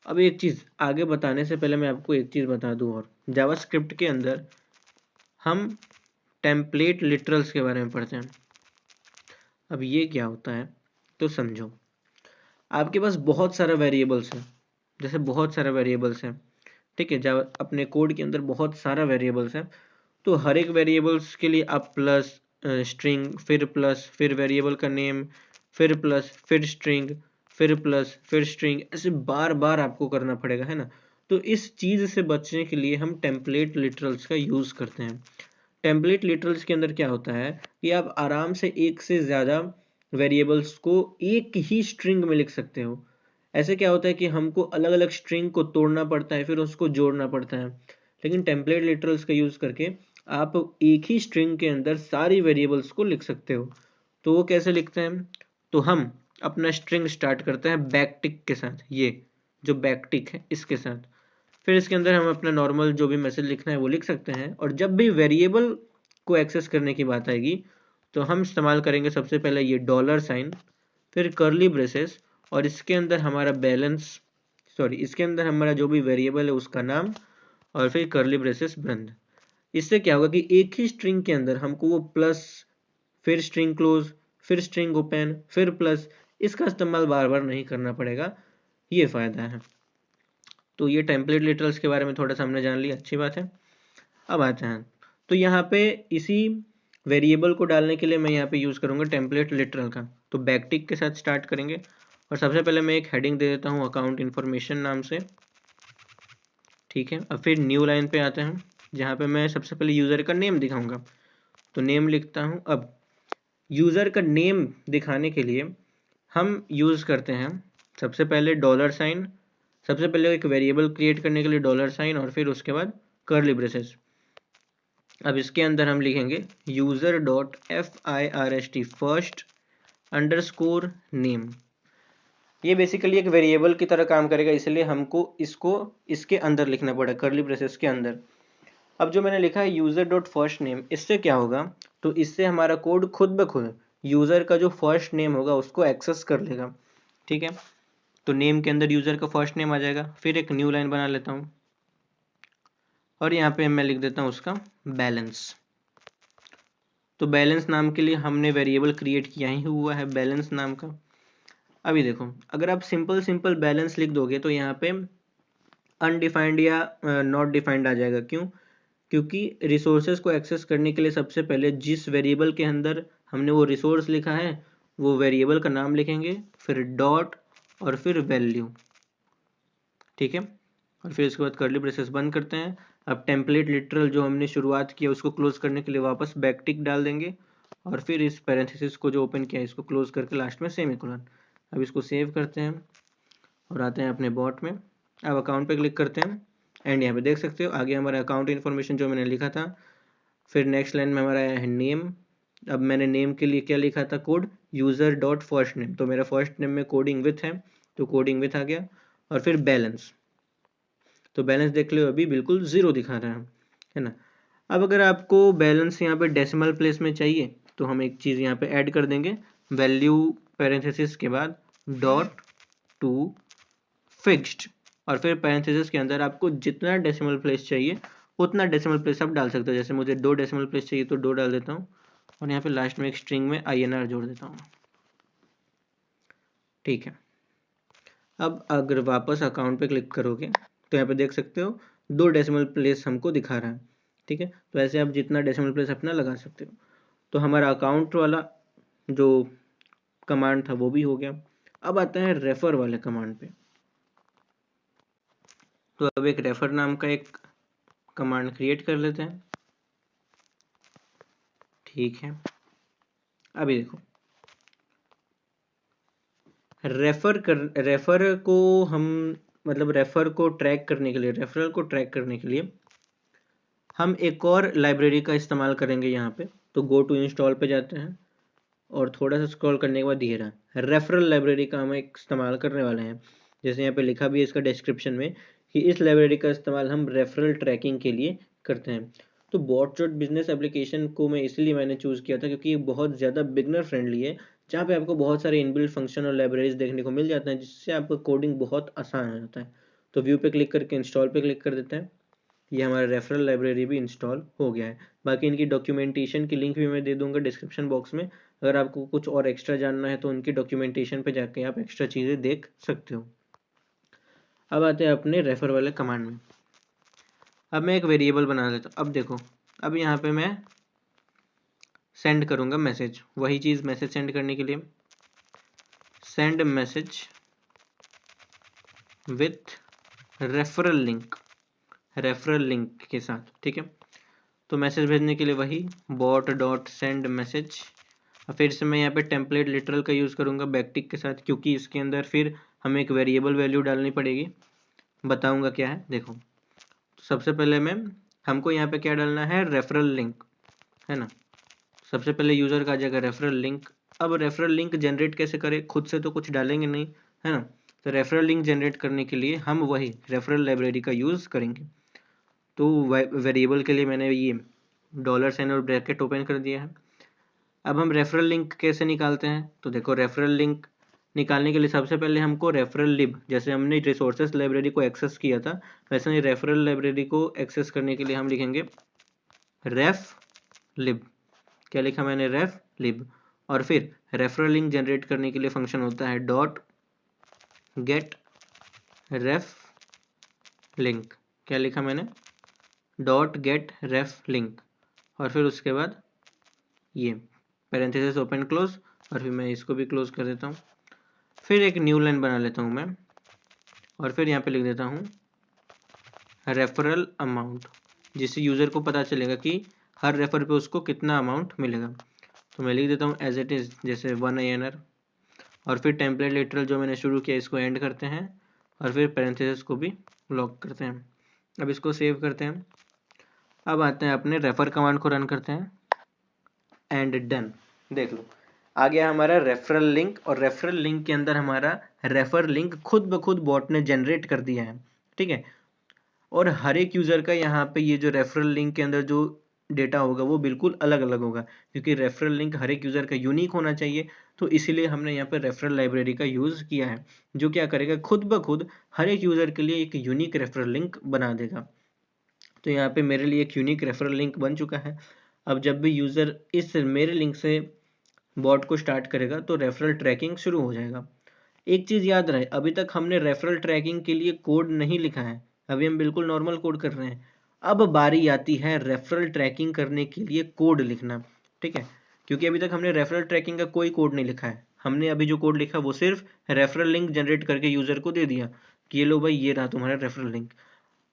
अब एक चीज़ आगे बताने से पहले मैं आपको एक चीज़ बता दूँ, और जावास्क्रिप्ट के अंदर हम टेम्पलेट लिटरल्स के बारे में पढ़ते हैं। अब ये क्या होता है, तो समझो आपके पास बहुत सारा वेरिएबल्स है, जैसे बहुत सारा वेरिएबल्स है, ठीक है, जब अपने कोड के अंदर बहुत सारा वेरिएबल्स है, तो हर एक वेरिएबल्स के लिए आप प्लस स्ट्रिंग, फिर प्लस, फिर वेरिएबल का नेम, फिर प्लस, फिर स्ट्रिंग, फिर प्लस, फिर स्ट्रिंग, ऐसे बार बार आपको करना पड़ेगा, है ना। तो इस चीज़ से बचने के लिए हम टेम्पलेट लिटरल्स का यूज़ करते हैं। टेम्पलेट लिटरल्स के अंदर क्या होता है कि आप आराम से एक से ज़्यादा वेरिएबल्स को एक ही स्ट्रिंग में लिख सकते हो। ऐसे क्या होता है कि हमको अलग अलग स्ट्रिंग को तोड़ना पड़ता है, फिर उसको जोड़ना पड़ता है, लेकिन टेम्पलेट लिटरल्स का यूज़ करके आप एक ही स्ट्रिंग के अंदर सारी वेरिएबल्स को लिख सकते हो। तो वो कैसे लिखते हैं, तो हम अपना स्ट्रिंग स्टार्ट करते हैं बैकटिक के साथ, ये जो बैकटिक है इसके साथ, फिर इसके अंदर हम अपना नॉर्मल जो भी मैसेज लिखना है वो लिख सकते हैं। और जब भी वेरिएबल को एक्सेस करने की बात आएगी तो हम इस्तेमाल करेंगे सबसे पहले ये $, फिर कर्ली ब्रेसेस, और इसके अंदर हमारा बैलेंस, सॉरी इसके अंदर हमारा जो भी वेरिएबल है उसका नाम, और फिर कर्ली ब्रेसेस बंद। इससे क्या होगा कि एक ही स्ट्रिंग के अंदर हमको वो प्लस, फिर स्ट्रिंग क्लोज, फिर स्ट्रिंग ओपन, फिर प्लस, इसका इस्तेमाल बार बार नहीं करना पड़ेगा, ये फ़ायदा है। तो ये टेम्पलेट लिटरल्स के बारे में थोड़ा सा हमने जान लिया, अच्छी बात है। अब आते हैं, तो यहाँ पे इसी वेरिएबल को डालने के लिए मैं यहाँ पे यूज़ करूँगा टेम्पलेट लिटरल का। तो बैकटिक के साथ स्टार्ट करेंगे और सबसे पहले मैं एक हेडिंग दे देता हूँ अकाउंट इन्फॉर्मेशन नाम से, ठीक है। अब फिर न्यू लाइन पे आते हैं जहाँ पे मैं सबसे पहले यूज़र का नेम दिखाऊंगा, तो नेम लिखता हूँ। अब यूज़र का नेम दिखाने के लिए हम यूज़ करते हैं सबसे पहले $, सबसे पहले एक वेरिएबल क्रिएट करने के लिए $, और फिर उसके बाद कर्ली ब्रेसेस। अब इसके अंदर हम लिखेंगे user dot FIRST first underscore name. ये बेसिकली एक वेरिएबल की तरह काम करेगा, इसलिए हमको इसको इसके अंदर लिखना पड़ा, कर्ली ब्रेसेस के अंदर। अब जो मैंने लिखा है यूज़र डॉट फर्स्ट नेम, इससे क्या होगा, तो इससे हमारा कोड खुद ब खुद यूज़र का जो फर्स्ट नेम होगा उसको एक्सेस कर लेगा, ठीक है। तो नेम के अंदर यूज़र का फर्स्ट नेम आ जाएगा। फिर एक न्यू लाइन बना लेता हूँ और यहाँ पे मैं लिख देता हूँ उसका बैलेंस। तो बैलेंस नाम के लिए हमने वेरिएबल क्रिएट किया ही हुआ है बैलेंस नाम का। अभी देखो, अगर आप सिंपल बैलेंस लिख दोगे तो यहाँ पे अनडिफाइंड या नॉट डिफाइंड आ जाएगा। क्यों? क्योंकि रिसोर्सेज को एक्सेस करने के लिए सबसे पहले जिस वेरिएबल के अंदर हमने वो रिसोर्स लिखा है वो वेरिएबल का नाम लिखेंगे, फिर डॉट और फिर वैल्यू, ठीक है। और फिर इसके बाद कर्ली ब्रेसेस बंद करते हैं। अब टेम्पलेट लिटरल जो हमने शुरुआत किया उसको क्लोज करने के लिए वापस बैकटिक डाल देंगे और फिर इस पैरेंथेसिस को जो ओपन किया इसको क्लोज करके लास्ट में सेमीकोलन। अब इसको सेव करते हैं और आते हैं अपने बॉट में। अब अकाउंट पे क्लिक करते हैं एंड यहाँ पे देख सकते हो आगे हमारा अकाउंट इन्फॉर्मेशन जो मैंने लिखा था। फिर नेक्स्ट लाइन में हमारा आया है नेम। अब मैंने नेम के लिए क्या लिखा था, code user dot first name, तो मेरा फर्स्ट नेम में कोडिंग विथ है तो कोडिंग विथ आ गया। और फिर बैलेंस, तो बैलेंस देख लो अभी बिल्कुल ज़ीरो दिखा रहा है ना। अब अगर आपको बैलेंस यहाँ पे डेसिमल प्लेस में चाहिए तो हम एक चीज़ यहाँ पे ऐड कर देंगे, वैल्यू पैरेंथेसिस के बाद डॉट टू फिक्स्ड, और फिर पैरेंथेसिस के अंदर आपको जितना डेसिमल प्लेस चाहिए उतना डेसिमल प्लेस आप डाल सकते हो। जैसे मुझे 2 डेसिमल प्लेस चाहिए तो 2 डाल देता हूँ और यहाँ पे लास्ट में एक स्ट्रिंग में INR जोड़ देता हूँ, ठीक है। अब अगर वापस अकाउंट पे क्लिक करोगे तो यहाँ पे देख सकते हो 2 डेसिमल प्लेस हमको दिखा रहा है, ठीक है। तो ऐसे आप जितना डेसिमल प्लेस अपना लगा सकते हो। तो हमारा अकाउंट वाला जो कमांड था वो भी हो गया। अब आता है रेफर वाले कमांड पे। तो अब एक रेफर नाम का एक कमांड क्रिएट कर लेते हैं, ठीक है। अभी देखो, रेफर को हम मतलब रेफर को ट्रैक करने के लिए, रेफरल को ट्रैक करने के लिए हम एक और लाइब्रेरी का इस्तेमाल करेंगे यहाँ पे। तो गो टू इंस्टॉल पे जाते हैं और थोड़ा सा स्क्रॉल करने के बाद दिख रहा है रेफरल लाइब्रेरी का हम एक इस्तेमाल करने वाले हैं। जैसे यहाँ पे लिखा भी है इसका डिस्क्रिप्शन में कि इस लाइब्रेरी का इस्तेमाल हम रेफरल ट्रैकिंग के लिए करते हैं। तो बॉटजॉट बिजनेस एप्लीकेशन को मैं इसलिए मैंने चूज़ किया था क्योंकि ये बहुत ज़्यादा बिगनर फ्रेंडली है, जहाँ पे आपको बहुत सारे इनबिल्ट फंक्शन और लाइब्रेरीज देखने को मिल जाते हैं जिससे आपका कोडिंग बहुत आसान हो जाता है। तो व्यू पे क्लिक करके इंस्टॉल पे क्लिक कर देते हैं। ये हमारा रेफरल लाइब्रेरी भी इंस्टॉल हो गया है। बाकी इनकी डॉक्यूमेंटेशन की लिंक भी मैं दे दूंगा डिस्क्रिप्शन बॉक्स में। अगर आपको कुछ और एक्स्ट्रा जानना है तो उनकी डॉक्यूमेंटेशन पे जाके आप एक्स्ट्रा चीज़ें देख सकते हो। अब आते हैं अपने रेफर वाले कमांड में। अब मैं एक वेरिएबल बना लेता हूँ। अब देखो, अब यहाँ पे मैं सेंड करूँगा मैसेज, वही चीज़ मैसेज सेंड करने के लिए send message with referral link, referral link के साथ, ठीक है। तो मैसेज भेजने के लिए वही बॉट डॉट सेंड मैसेज। फिर से मैं यहाँ पे टेम्पलेट लिटरल का यूज़ करूँगा बैकटिक के साथ, क्योंकि इसके अंदर फिर हमें एक वेरिएबल वैल्यू डालनी पड़ेगी। बताऊँगा क्या है, देखो। तो सबसे पहले मैं हमको यहाँ पे क्या डालना है, रेफरल लिंक, है ना। सबसे पहले यूज़र का आ जाएगा रेफरल लिंक। अब रेफरल लिंक जनरेट कैसे करें, खुद से तो कुछ डालेंगे नहीं, है ना। तो रेफरल लिंक जनरेट करने के लिए हम वही रेफरल लाइब्रेरी का यूज़ करेंगे। तो वेरिएबल के लिए मैंने ये $साइन और ब्रैकेट ओपन कर दिया है। अब हम रेफरल लिंक कैसे निकालते हैं, तो देखो रेफरल लिंक निकालने के लिए सबसे पहले हमको रेफरल लिब, जैसे हमने रिसोर्सेस लाइब्रेरी को एक्सेस किया था वैसे ही रेफरल लाइब्रेरी को एक्सेस करने के लिए हम लिखेंगे रेफ लिब। क्या लिखा मैंने, रेफ लिब। और फिर रेफरल लिंक जनरेट करने के लिए फंक्शन होता है डॉट गेट रेफ लिंक। क्या लिखा मैंने, डॉट गेट रेफ लिंक, और फिर उसके बाद ये पैरेंथेसिस ओपन क्लोज, और फिर मैं इसको भी क्लोज कर देता हूँ। फिर एक न्यू लाइन बना लेता हूँ मैं, और फिर यहाँ पे लिख देता हूँ रेफरल अमाउंट, जिससे यूज़र को पता चलेगा कि हर रेफर पे उसको कितना अमाउंट मिलेगा। तो मैं लिख देता हूँ एज इट इज़, जैसे 1 INR, और फिर टेम्पलेट लिटरल जो मैंने शुरू किया इसको एंड करते हैं, और फिर पैरेंथेसिस को भी लॉक करते हैं। अब इसको सेव करते हैं। अब आते हैं अपने रेफर कमांड को रन करते हैं, एंड डन। देख लो आ गया हमारा रेफरल लिंक, और रेफरल लिंक के अंदर हमारा रेफर लिंक खुद ब खुद बॉट ने जनरेट कर दिया है, ठीक है। और हर एक यूज़र का यहाँ पे ये जो रेफरल लिंक के अंदर जो डेटा होगा वो बिल्कुल अलग अलग होगा, क्योंकि रेफरल लिंक हर एक यूज़र का यूनिक होना चाहिए। तो इसीलिए हमने यहाँ पे रेफरल लाइब्रेरी का यूज़ किया है, जो क्या करेगा खुद ब खुद हर एक यूज़र के लिए एक यूनिक रेफरल लिंक बना देगा। तो यहाँ पे मेरे लिए एक यूनिक रेफरल लिंक बन चुका है। अब जब भी यूज़र इस मेरे लिंक से बॉट को स्टार्ट करेगा तो रेफरल ट्रैकिंग शुरू हो जाएगा। एक चीज़ याद रहे, अभी तक हमने रेफरल ट्रैकिंग के लिए कोड नहीं लिखा है, अभी हम बिल्कुल नॉर्मल कोड कर रहे हैं। अब बारी आती है रेफरल ट्रैकिंग करने के लिए कोड लिखना, ठीक है। क्योंकि अभी तक हमने रेफरल ट्रैकिंग का कोई कोड नहीं लिखा है, हमने अभी जो कोड लिखा वो सिर्फ रेफरल लिंक जनरेट करके यूज़र को दे दिया कि ये लो भाई, ये रहा तुम्हारा रेफरल लिंक।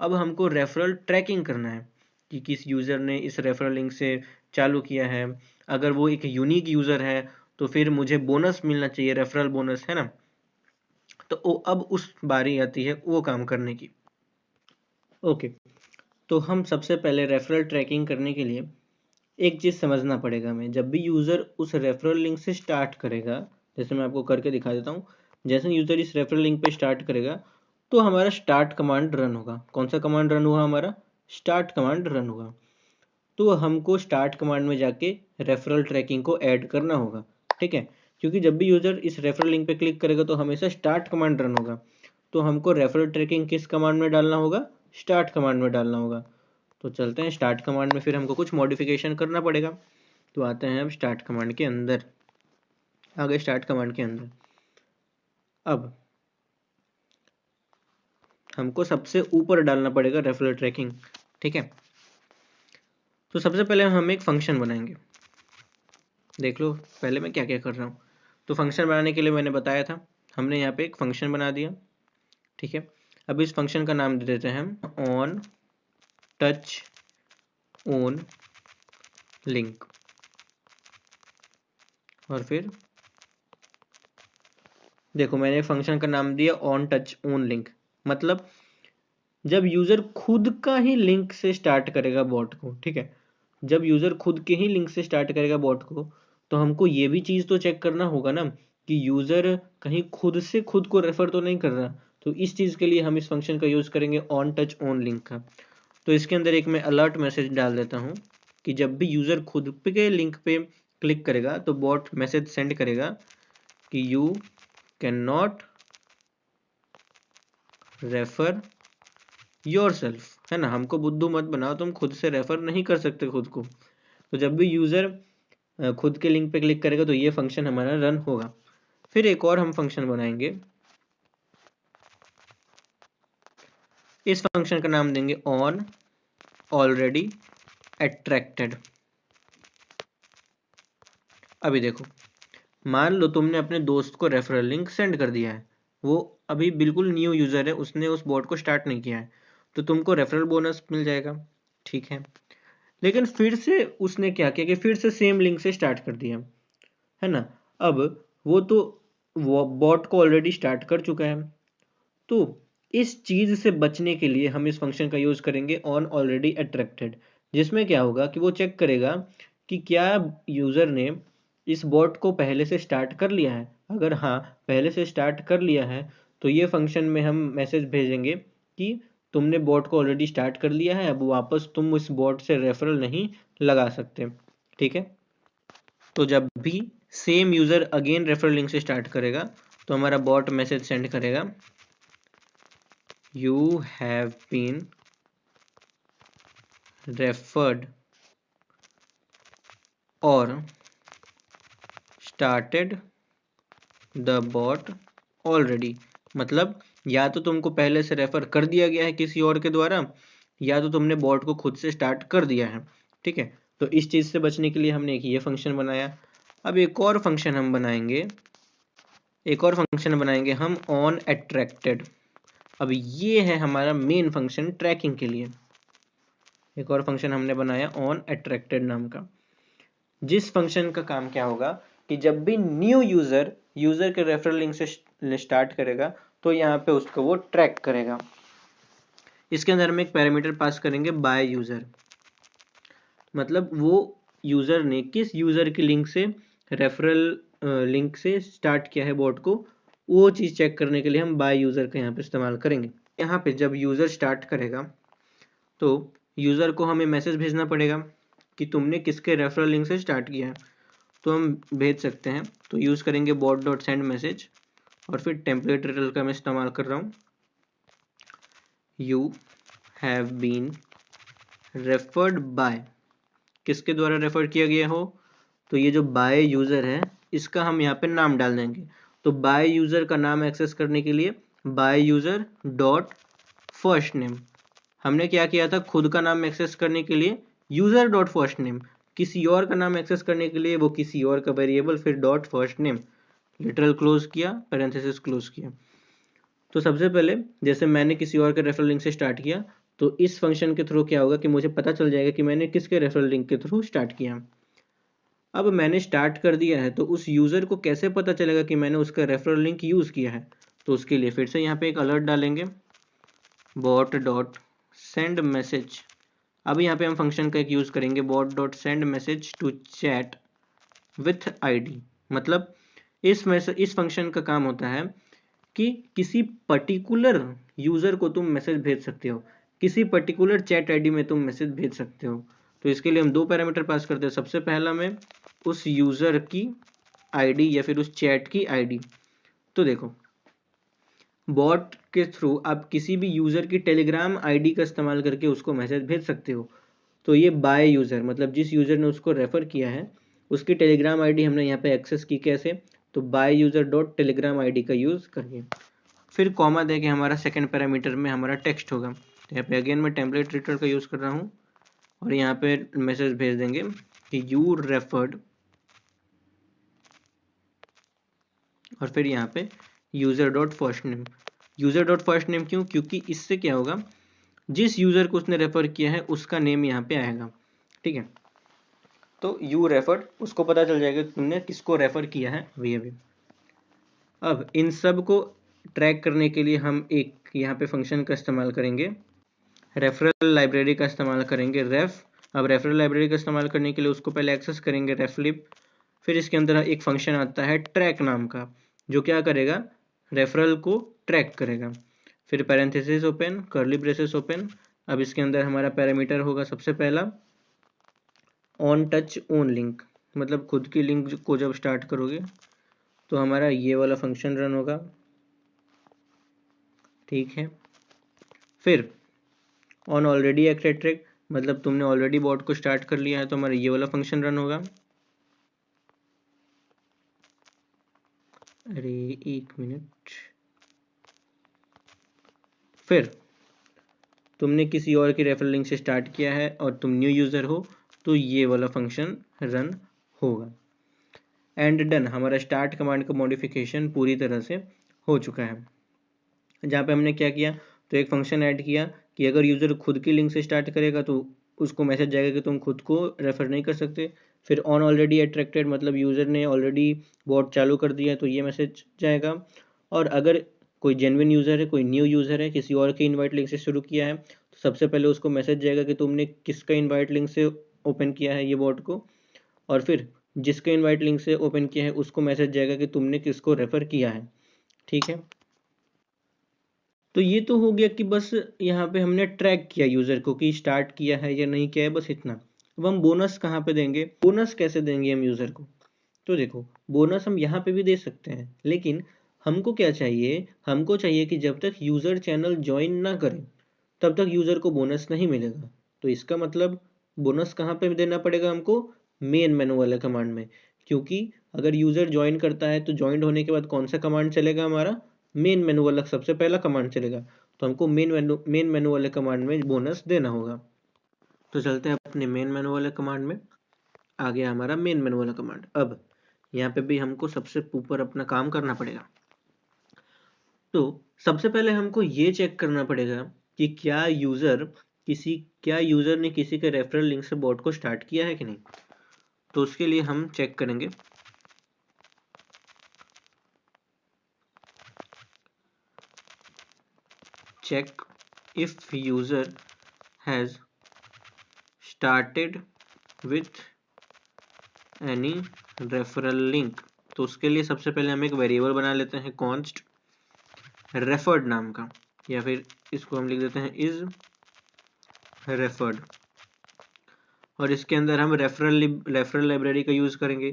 अब हमको रेफरल ट्रैकिंग करना है कि किस यूज़र ने इस रेफरल लिंक से चालू किया है। अगर वो एक यूनिक यूज़र है तो फिर मुझे बोनस मिलना चाहिए, रेफरल बोनस, है ना। तो वो अब उस बारी आती है वो काम करने की। ओके, तो हम सबसे पहले रेफरल ट्रैकिंग करने के लिए एक चीज़ समझना पड़ेगा हमें। जब भी यूज़र उस रेफरल लिंक से स्टार्ट करेगा, जैसे मैं आपको करके दिखा देता हूँ, जैसे यूज़र इस रेफरल लिंक पे स्टार्ट करेगा तो हमारा स्टार्ट कमांड रन होगा। कौन सा कमांड रन हुआ? हमारा स्टार्ट कमांड रन होगा। तो हमको स्टार्ट कमांड में जाके रेफरल ट्रैकिंग को ऐड करना होगा, ठीक है। क्योंकि जब भी यूज़र इस रेफरल लिंक पे क्लिक करेगा तो हमेशा स्टार्ट कमांड रन होगा। तो हमको रेफरल ट्रैकिंग किस कमांड में डालना होगा? स्टार्ट कमांड में डालना होगा। तो चलते हैं स्टार्ट कमांड में, फिर हमको कुछ मॉडिफिकेशन करना पड़ेगा। तो आते हैं अब स्टार्ट कमांड के अंदर, आ गए स्टार्ट कमांड के अंदर। अब हमको सबसे ऊपर डालना पड़ेगा रेफरल ट्रैकिंग, ठीक है। तो सबसे पहले हम एक फंक्शन बनाएंगे। देख लो पहले मैं क्या क्या कर रहा हूँ। तो फंक्शन बनाने के लिए मैंने बताया था, हमने यहाँ पे एक फंक्शन बना दिया, ठीक है। अब इस फंक्शन का नाम दे देते हैं हम ऑन टच ओन लिंक, और फिर देखो मैंने फंक्शन का नाम दिया ऑन टच ओन लिंक। मतलब जब यूज़र खुद का ही लिंक से स्टार्ट करेगा बॉट को, ठीक है, जब यूज़र खुद के ही लिंक से स्टार्ट करेगा बॉट को, तो हमको ये भी चीज़ तो चेक करना होगा ना कि यूज़र कहीं खुद से खुद को रेफर तो नहीं कर रहा। तो इस चीज़ के लिए हम इस फंक्शन का यूज़ करेंगे ऑन टच ओन लिंक का। तो इसके अंदर एक मैं अलर्ट मैसेज डाल देता हूँ कि जब भी यूज़र खुद के लिंक पे क्लिक करेगा तो बॉट मैसेज सेंड करेगा कि you can not refer yourself, है ना। हमको बुद्धू मत बनाओ, तुम खुद से रेफर नहीं कर सकते खुद को। तो जब भी यूज़र खुद के लिंक पे क्लिक करेगा तो ये फंक्शन हमारा रन होगा। फिर एक और हम फंक्शन बनाएंगे, इस फंक्शन का नाम देंगे ऑन ऑलरेडी अट्रैक्टेड। अभी देखो, मान लो तुमने अपने दोस्त को रेफरल लिंक सेंड कर दिया है, वो अभी बिल्कुल न्यू यूज़र है, उसने उस बॉट को स्टार्ट नहीं किया है, तो तुमको रेफरल बोनस मिल जाएगा, ठीक है। लेकिन फिर से उसने क्या किया कि फिर से सेम लिंक से स्टार्ट कर दिया, है ना। अब वो तो वो बॉट को ऑलरेडी स्टार्ट कर चुका है। तो इस चीज़ से बचने के लिए हम इस फंक्शन का यूज़ करेंगे ऑन ऑलरेडी अट्रैक्टेड, जिसमें क्या होगा कि वो चेक करेगा कि क्या यूज़र ने इस बॉट को पहले से स्टार्ट कर लिया है। अगर हाँ पहले से स्टार्ट कर लिया है तो ये फंक्शन में हम मैसेज भेजेंगे कि तुमने बॉट को ऑलरेडी स्टार्ट कर लिया है, अब वापस तुम इस बॉट से रेफरल नहीं लगा सकते, ठीक है। तो जब भी same user again referral link से स्टार्ट करेगा तो हमारा बॉट मैसेज सेंड करेगा you have been referred or started the bot already। मतलब या तो तुमको पहले से रेफर कर दिया गया है किसी और के द्वारा, या तो तुमने बॉट को खुद से स्टार्ट कर दिया है, ठीक है। तो इस चीज़ से बचने के लिए हमने एक ये फंक्शन बनाया। अब एक और फंक्शन बनाएंगे हम ऑन अट्रैक्टेड। अब ये है हमारा मेन फंक्शन ट्रैकिंग के लिए। एक और फंक्शन हमने बनाया ऑन अट्रैक्टेड नाम का, जिस फंक्शन का काम क्या होगा कि जब भी न्यू यूजर के रेफरल लिंक से स्टार्ट करेगा तो यहाँ पे उसको वो ट्रैक करेगा। इसके अंदर हम एक पैरामीटर पास करेंगे बाय यूजर, मतलब वो यूजर ने किस यूजर की लिंक से रेफरल लिंक से स्टार्ट किया है बॉट को, वो चीज़ चेक करने के लिए हम बाय यूजर का यहाँ पे इस्तेमाल करेंगे। यहाँ पे जब यूजर स्टार्ट करेगा तो यूजर को हमें मैसेज भेजना पड़ेगा कि तुमने किसके रेफरल लिंक से स्टार्ट किया है, तो हम भेज सकते हैं। तो यूज़ करेंगे बॉट डॉट सेंड मैसेज और फिर टेम्पलेट रिटल का मैं इस्तेमाल कर रहा हूँ। You have been referred by, किसके द्वारा रेफर किया गया हो, तो ये जो बाय यूज़र है इसका हम यहाँ पे नाम डाल देंगे। तो बाय यूज़र का नाम एक्सेस करने के लिए by user dot first name, हमने क्या किया था, खुद का नाम एक्सेस करने के लिए यूज़र डॉट फर्स्ट नेम, किसी और का नाम एक्सेस करने के लिए वो किसी और का वेरिएबल, फिर dot first name, literal close किया, पैरेंथेसिस क्लोज किया। तो सबसे पहले जैसे मैंने किसी और के रेफरल लिंक से स्टार्ट किया, तो इस फंक्शन के थ्रू क्या होगा कि मुझे पता चल जाएगा कि मैंने किसके रेफरल लिंक के थ्रू स्टार्ट किया। अब मैंने स्टार्ट कर दिया है तो उस यूज़र को कैसे पता चलेगा कि मैंने उसका रेफरल लिंक यूज़ किया है, तो उसके लिए फिर से यहाँ पे एक अलर्ट डालेंगे बॉट डॉट सेंड मैसेज। अब यहाँ पे हम फंक्शन का एक यूज़ करेंगे bot dot send message to chat with ID. मतलब इस फंक्शन का काम होता है कि किसी पर्टिकुलर यूज़र को तुम मैसेज भेज सकते हो, किसी पर्टिकुलर चैट आईडी में तुम मैसेज भेज सकते हो। तो इसके लिए हम दो पैरामीटर पास करते हैं। सबसे पहला में उस यूज़र की आईडी या फिर उस चैट की आईडी। तो देखो बॉट के थ्रू आप किसी भी यूज़र की टेलीग्राम आईडी का इस्तेमाल करके उसको मैसेज भेज सकते हो। तो ये बाय यूज़र मतलब जिस यूज़र ने उसको रेफ़र किया है उसकी टेलीग्राम आईडी हमने यहाँ पे एक्सेस की। कैसे, तो by user dot Telegram ID का यूज़ करके, फिर कॉमा दे के हमारा सेकंड पैरामीटर में हमारा टेक्स्ट होगा। तो यहाँ पे अगेन मैं टेम्पलेट रिटर्न का यूज़ कर रहा हूँ और यहाँ पे मैसेज भेज देंगे कि यू रेफर्ड, और फिर यहाँ पे user dot first name. User dot first name क्यों, क्योंकि इससे क्या होगा, जिस यूज़र को उसने रेफ़र किया है उसका नेम यहाँ पे आएगा, ठीक है। तो यू रेफर्ड, उसको पता चल जाएगा कि तुमने किसको रेफ़र किया है अभी। अब इन सब को ट्रैक करने के लिए हम एक यहाँ पे फंक्शन का इस्तेमाल करेंगे, रेफरल लाइब्रेरी का इस्तेमाल करेंगे रेफ। अब रेफरल लाइब्रेरी का इस्तेमाल करने के लिए उसको पहले एक्सेस करेंगे रेफलिब, फिर इसके अंदर एक फंक्शन आता है ट्रैक नाम का, जो क्या करेगा, रेफरल को ट्रैक करेगा। फिर parenthesis open, curly braces open. अब इसके अंदर हमारा पैरामीटर होगा सबसे पहला ऑन टच ओन लिंक, मतलब खुद की लिंक को जब स्टार्ट करोगे तो हमारा ये वाला फंक्शन रन होगा, ठीक है। फिर ऑन ऑलरेडी एक्टेड, मतलब तुमने ऑलरेडी बॉट को स्टार्ट कर लिया है तो हमारा ये वाला फंक्शन रन होगा। अरे एक मिनट, फिर तुमने किसी और की रेफरल लिंक से स्टार्ट किया है और तुम न्यू यूज़र हो तो ये वाला फंक्शन रन होगा। एंड डन, हमारा स्टार्ट कमांड का मॉडिफिकेशन पूरी तरह से हो चुका है। जहाँ पे हमने क्या किया, तो एक फंक्शन ऐड किया कि अगर यूज़र खुद की लिंक से स्टार्ट करेगा तो उसको मैसेज जाएगा कि तुम खुद को रेफ़र नहीं कर सकते। फिर ऑन ऑलरेडी अट्रैक्टेड, मतलब यूज़र ने ऑलरेडी बॉट चालू कर दिया है तो ये मैसेज जाएगा। और अगर कोई जेन्युइन यूज़र है, कोई न्यू यूज़र है, किसी और के इनवाइट लिंक से शुरू किया है, तो सबसे पहले उसको मैसेज जाएगा कि तुमने किसका इनवाइट लिंक से ओपन किया है ये बॉट को, और फिर जिसके इनवाइट लिंक से ओपन किया है उसको मैसेज जाएगा कि तुमने किसको रेफ़र किया है, ठीक है। तो ये तो हो गया कि बस यहाँ पे हमने ट्रैक किया यूज़र को कि स्टार्ट किया है या नहीं किया है, बस इतना। अब हम बोनस कहाँ पे देंगे, बोनस कैसे देंगे हम यूज़र को, तो देखो बोनस हम यहाँ पे भी दे सकते हैं, लेकिन हमको क्या चाहिए, हमको चाहिए कि जब तक यूज़र चैनल ज्वाइन ना करे तब तक यूज़र को बोनस नहीं मिलेगा। तो इसका मतलब बोनस कहाँ पे देना पड़ेगा हमको, मेन मेनू वाले कमांड में, क्योंकि अगर यूज़र ज्वाइन करता है तो ज्वाइन होने के बाद कौन सा कमांड चलेगा, हमारा मेन मेनू वाला सबसे पहला कमांड चलेगा। तो हमको मेन मेनू वाले कमांड में बोनस देना होगा। तो चलते हैं अपने मेन मेनू वाले कमांड में। आ गया हमारा मेन मेनू वाला कमांड। अब यहाँ पे भी हमको सबसे ऊपर अपना काम करना पड़ेगा। तो सबसे पहले हमको ये चेक करना पड़ेगा कि क्या यूजर ने किसी के रेफरल लिंक से बॉट को स्टार्ट किया है कि नहीं। तो उसके लिए हम चेक करेंगे check if user has started with any referral link। तो उसके लिए सबसे पहले हम एक वेरिएबल बना लेते हैं const referred नाम का, या फिर इसको हम लिख देते हैं is referred, और इसके अंदर हम रेफरल लाइब्रेरी का यूज करेंगे।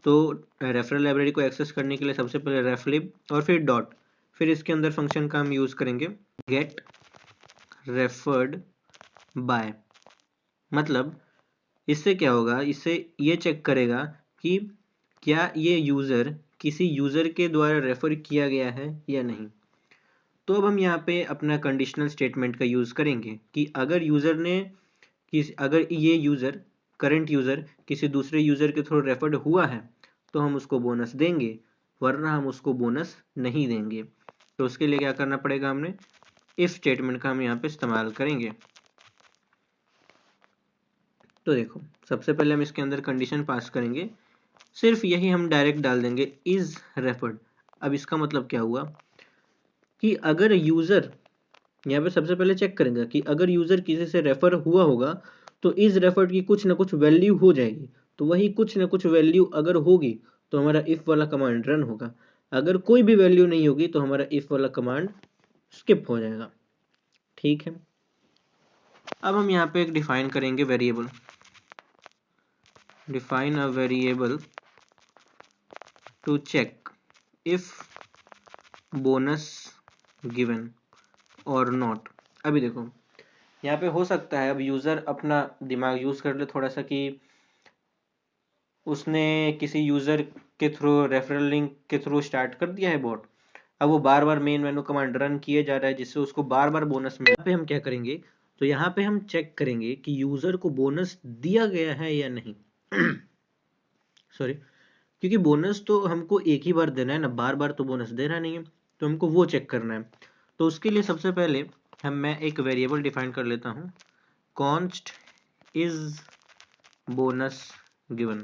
तो रेफरल लाइब्रेरी को एक्सेस करने के लिए सबसे पहले रेफलिब और फिर डॉट, फिर इसके अंदर फंक्शन का हम यूज करेंगे गेट रेफर्ड बाय। मतलब इससे क्या होगा, इससे ये चेक करेगा कि क्या ये यूजर किसी यूजर के द्वारा रेफर किया गया है या नहीं। तो अब हम यहाँ पे अपना कंडीशनल स्टेटमेंट का यूज करेंगे कि अगर ये यूजर करंट यूजर किसी दूसरे यूजर के थ्रू रेफर्ड हुआ है तो हम उसको बोनस देंगे, वरना हम उसको बोनस नहीं देंगे। तो उसके लिए क्या करना पड़ेगा, हमने इफ स्टेटमेंट का हम यहाँ पे इस्तेमाल करेंगे। तो देखो सबसे पहले हम इसके अंदर कंडीशन पास करेंगे, सिर्फ यही हम डायरेक्ट डाल देंगे इज रेफर्ड। अब इसका मतलब क्या हुआ कि अगर यूजर, यहाँ पे सबसे पहले चेक करेंगे कि अगर यूजर किसी से रेफर हुआ होगा तो इज रेफर्ड की कुछ ना कुछ वैल्यू हो जाएगी। तो वही कुछ ना कुछ वैल्यू अगर होगी तो हमारा इफ वाला कमांड रन होगा। अगर कोई भी वैल्यू नहीं होगी तो हमारा इफ वाला कमांड स्किप हो जाएगा। ठीक है, अब हम यहाँ पे एक डिफाइन करेंगे variable, define a variable to check if bonus given or not। अभी देखो यहाँ पे हो सकता है अब यूजर अपना दिमाग यूज कर ले थोड़ा सा कि उसने किसी यूजर के थ्रू रेफरल लिंक के थ्रू स्टार्ट कर दिया है बॉट। अब वो बार बार मेन मेनू कमांड रन किए जा रहा है जिससे उसको बार बार बोनस मिले। यहाँ पे हम क्या करेंगे, तो यहाँ पे हम चेक करेंगे कि यूजर को बोनस दिया गया है या नहीं। सॉरी, क्योंकि बोनस तो हमको एक ही बार देना है ना, बार बार तो बोनस देना नहीं है, तो हमको वो चेक करना है। तो उसके लिए सबसे पहले मैं एक वेरिएबल डिफाइन कर लेता हूँ const is bonus given,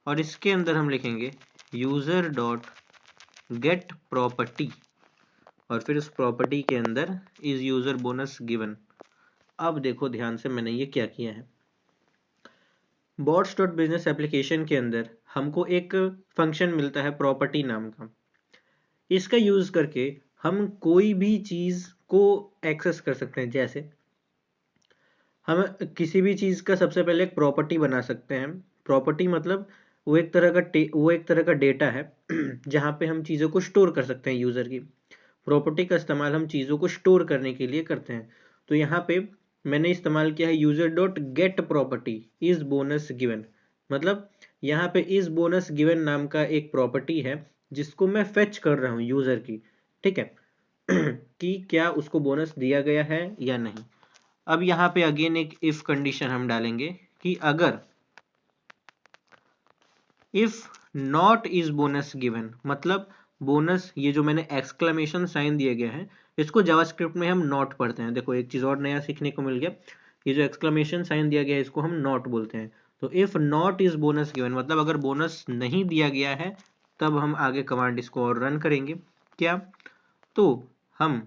और इसके अंदर हम लिखेंगे यूजर डॉट गेट प्रॉपर्टी, और फिर उस प्रॉपर्टी के अंदर इज यूजर बोनस गिवन। अब देखो ध्यान से मैंने ये क्या किया है, बॉट्स डॉट बिजनेस एप्लीकेशन के अंदर हमको एक फंक्शन मिलता है प्रॉपर्टी नाम का। इसका यूज करके हम कोई भी चीज को एक्सेस कर सकते हैं। जैसे हम किसी भी चीज का सबसे पहले एक प्रॉपर्टी बना सकते हैं। प्रॉपर्टी मतलब वो एक तरह का डेटा है जहाँ पे हम चीज़ों को स्टोर कर सकते हैं। यूज़र की प्रॉपर्टी का इस्तेमाल हम चीज़ों को स्टोर करने के लिए करते हैं। तो यहाँ पे मैंने इस्तेमाल किया है user dot gate property is bonus given. मतलब यहाँ पे इज बोनस गिवन नाम का एक प्रॉपर्टी है जिसको मैं फेच कर रहा हूँ यूजर की। ठीक है कि क्या उसको बोनस दिया गया है या नहीं। अब यहाँ पे अगेन एक इफ कंडीशन हम डालेंगे कि अगर if not is bonus given, मतलब बोनस, ये जो मैंने एक्सक्लेमेशन साइन दिया गया है इसको जावास्क्रिप्ट में हम नॉट पढ़ते हैं। देखो एक चीज और नया सीखने को मिल गया, ये जो एक्सक्लेमेशन साइन दिया गया है इसको हम नॉट बोलते हैं। तो if not is bonus given मतलब अगर बोनस नहीं दिया गया है तब हम आगे कमांड इसको और रन करेंगे। क्या, तो हम